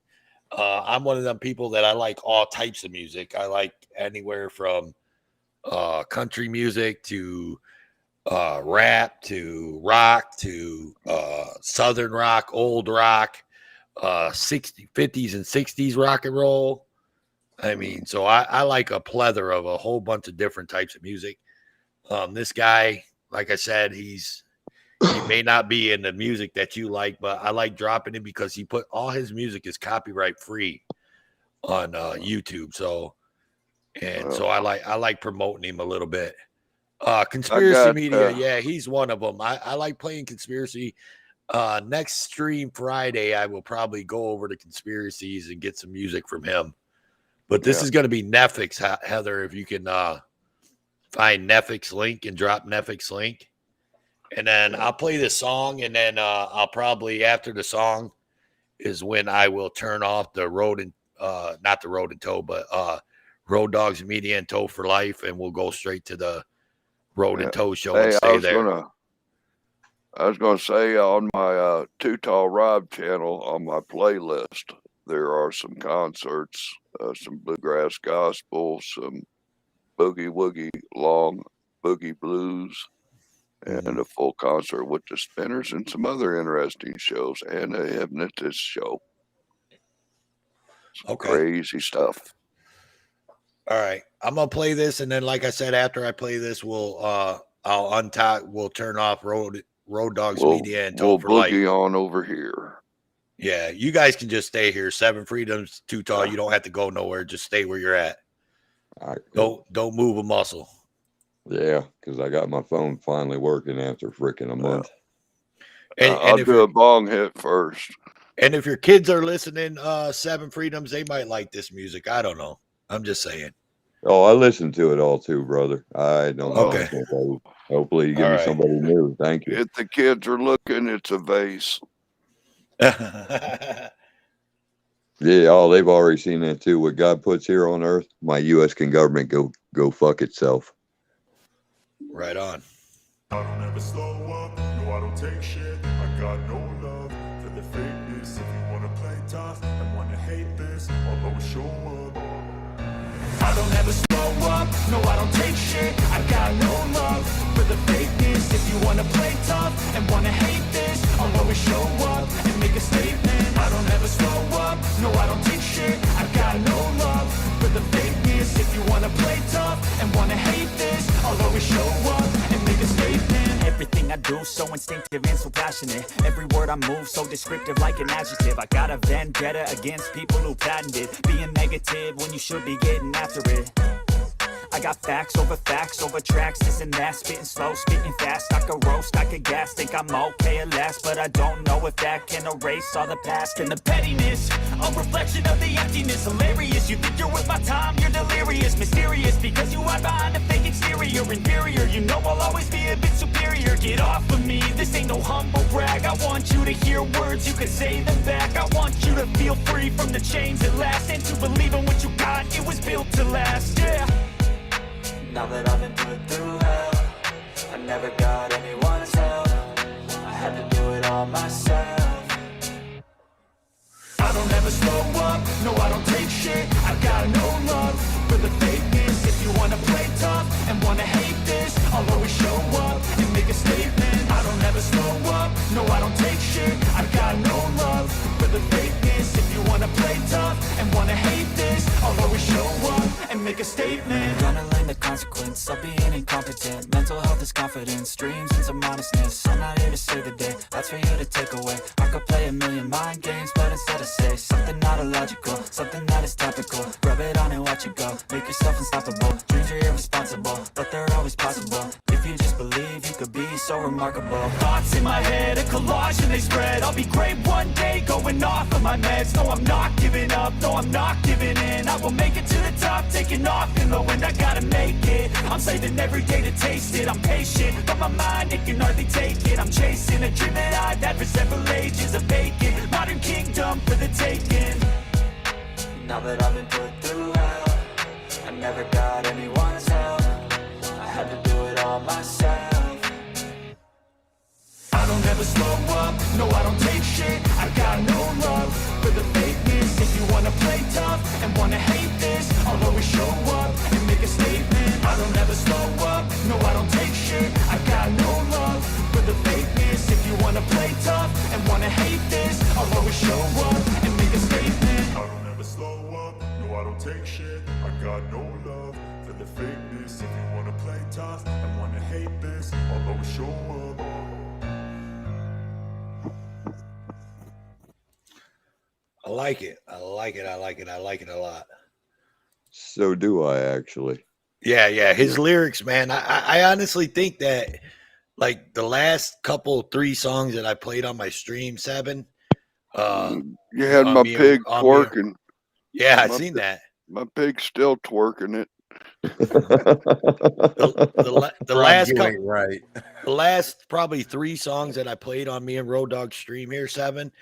I'm one of them people that I like all types of music. I like anywhere from country music to rap to rock to southern rock, old rock, 50s and 60s rock and roll. I mean, so I like a plethora of a whole bunch of different types of music. This guy, like I said, he may not be in the music that you like, but I like dropping it because he put all his music is copyright free on YouTube. So I like promoting him a little bit. Conspiracy Media, yeah, he's one of them. I like playing Conspiracy. Next stream Friday, I will probably go over to Conspiracies and get some music from him. But this is going to be Netflix, Heather. If you can find Netflix link and drop Netflix link, and then I'll play the song, and then I'll probably after the song is when I will turn off the Road and not the Road and Tow, but Road Dogs Media and Tow for Life, and we'll go straight to the Road and Tow show and stay there. I was going to say on my Too Tall Rob channel on my playlist, there are some concerts, some bluegrass gospel, some boogie woogie long boogie blues, and a full concert with the Spinners and some other interesting shows and a hypnotist show. Some crazy stuff. All right, I'm gonna play this, and then, like I said, after I play this, we'll we'll turn off Road Dogs Media and Tow for Life. We'll boogie on over here. Yeah, you guys can just stay here. 7 Freedoms, Too Tall. You don't have to go nowhere. Just stay where you're at. All right, don't move a muscle. Yeah, because I got my phone finally working after freaking a month. I'll do a bong hit first. And if your kids are listening, 7 Freedoms, they might like this music. I don't know. I'm just saying. Oh, I listened to it all too, brother. I don't know. Okay. Hopefully you give me somebody new. Thank you. If the kids are looking, it's a vase. Yeah, oh, they've already seen that too. What God puts here on earth, my U.S. government go fuck itself. Right on. I don't ever slow up, no, I don't take shit. I got no love for the fakeness. If you wanna play tough and wanna hate this, I'll always show up. I don't ever slow up, no, I don't take shit. I got no love for the fakeness. If you wanna play tough and wanna hate this, I'll always show up and make a statement. I don't ever slow up, no, I don't take shit. I got no love for the fakeness. If you wanna play tough and wanna hate this, I'll always show up and make a statement. Everything I do so instinctive and so passionate. Every word I move so descriptive like an adjective. I got a vendetta against people who patented being negative when you should be getting after it. I got facts over tracks, this and that. Spitting slow, spitting fast. I could roast, I could gas. Think I'm okay at last, but I don't know if that can erase all the past. And the pettiness, a reflection of the emptiness. Hilarious, you think you're worth my time, you're delirious. Mysterious, because you hide behind a fake exterior. Inferior, you know I'll always be a bit superior. Get off of me, this ain't no humble brag. I want you to hear words, you can say them back. I want you to feel free from the chains at last, and to believe in what you got, it was built to last, yeah. Now that I've been put through hell, I never got anyone's help. I had to do it all myself. I don't ever slow up, no, I don't take shit. I got no love for the fakeness. If you wanna play tough and wanna hate this, I'll always show up and make a statement. I don't ever slow up, no, I don't take shit. I got no love for the fakeness. If you wanna play tough and wanna hate this, I'll always show up and make a statement. Gonna learn the consequence of being incompetent. Mental health is confidence, dreams and some honestness. I'm not here to save the day, that's for you to take away. I could play a million mind games, but instead I say something not illogical, something that is topical. Rub it on and watch it go, make yourself unstoppable. Dreams are irresponsible, but they're always possible. If you just believe, you could be so remarkable. Thoughts in my head, a collage and they spread. I'll be great one day, going off of my meds. No, I'm not giving up, no, I'm not giving in. I will make it to the top, taking off in the wind. I gotta make it, I'm saving every day to taste it. I'm patient, but my mind, it can hardly take it. I'm chasing a dream that I've had for several ages. A vacant, modern kingdom for the taking. Now that I've been put through hell, I never got anyone's help. I had to do it all myself. I don't ever slow up, no, I don't take shit. I got no love for the fakeness. If you wanna play tough and wanna hate this, I'll always show up and make a statement. I don't ever slow up, no, I don't take shit. I got no love for the fakeness. If you wanna play tough and wanna hate this, I'll always show up and make a statement. I don't ever slow up, no, I don't take shit. I like it. I like it. I like it. I like it a lot. So do I, actually. Yeah, yeah. His lyrics, man. I honestly think that like the last couple 3 songs that I played on my stream, 7. You had my pig twerking. Yeah, I seen that. My pig's still twerking it. The last you couple, ain't right. the last probably 3 songs that I played on me and Road Dogg stream here, 7.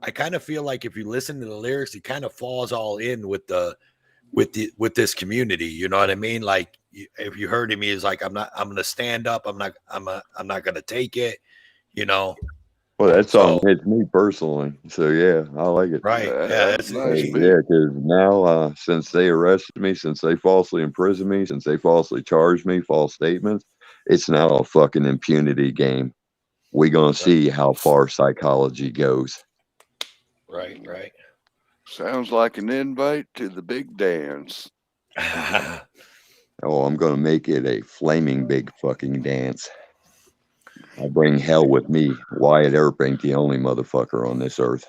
I kind of feel like if you listen to the lyrics, it kind of falls all in with this community. You know what I mean? Like if you heard him, he's like, I'm going to stand up. I'm not going to take it. You know. Well, that song hits me personally. So yeah, I like it. Right. Yeah. That's nice. Yeah, because now since they arrested me, since they falsely imprisoned me, since they falsely charged me, false statements, it's now a fucking impunity game. We're gonna see how far psychology goes. Right. Right. Sounds like an invite to the big dance. Oh, I'm gonna make it a flaming big fucking dance. I'll bring hell with me. Wyatt Earp ain't the only motherfucker on this earth.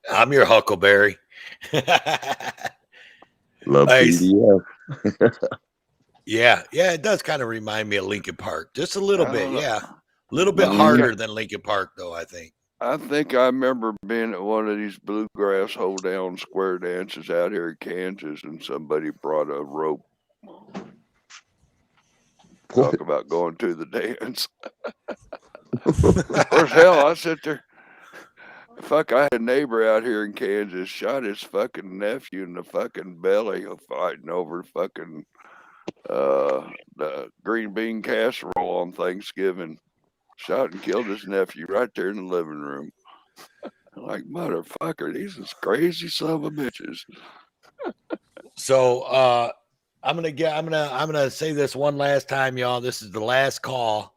I'm your Huckleberry. Love PDF. Yeah, it does kind of remind me of Linkin Park, just a little bit. Yeah, a little bit harder than Linkin Park, though. I think I remember being at one of these bluegrass hold down square dances out here in Kansas, and somebody brought a rope. Talk about going to the dance. Where's hell? I sit there. Fuck, I had a neighbor out here in Kansas shot his fucking nephew in the fucking belly fighting over fucking the green bean casserole on Thanksgiving. Shot and killed his nephew right there in the living room. Like, motherfucker, these is crazy son of a bitches. so. I'm gonna say this one last time, y'all. This is the last call.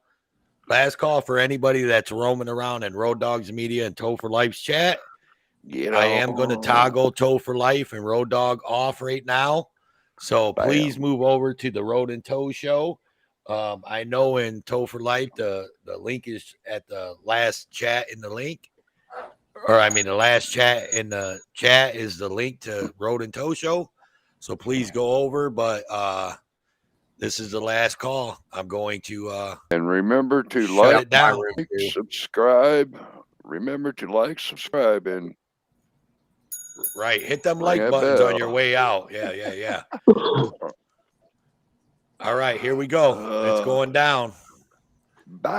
Last call for anybody that's roaming around in Road Dogg's Media and Toe for Life's chat. I am going to toggle Toe for Life and Road Dogg off right now. So please move over to the Road and Toe show. I know in Toe for Life, the link is at the last chat in the link. Or I mean the last chat in the chat is the link to Road and Toe show. So please go over, but this is the last call. I'm going to and remember to like, subscribe. Remember to like, subscribe, and right, hit them like buttons on your way out. Yeah. All right, here we go. It's going down. Bye.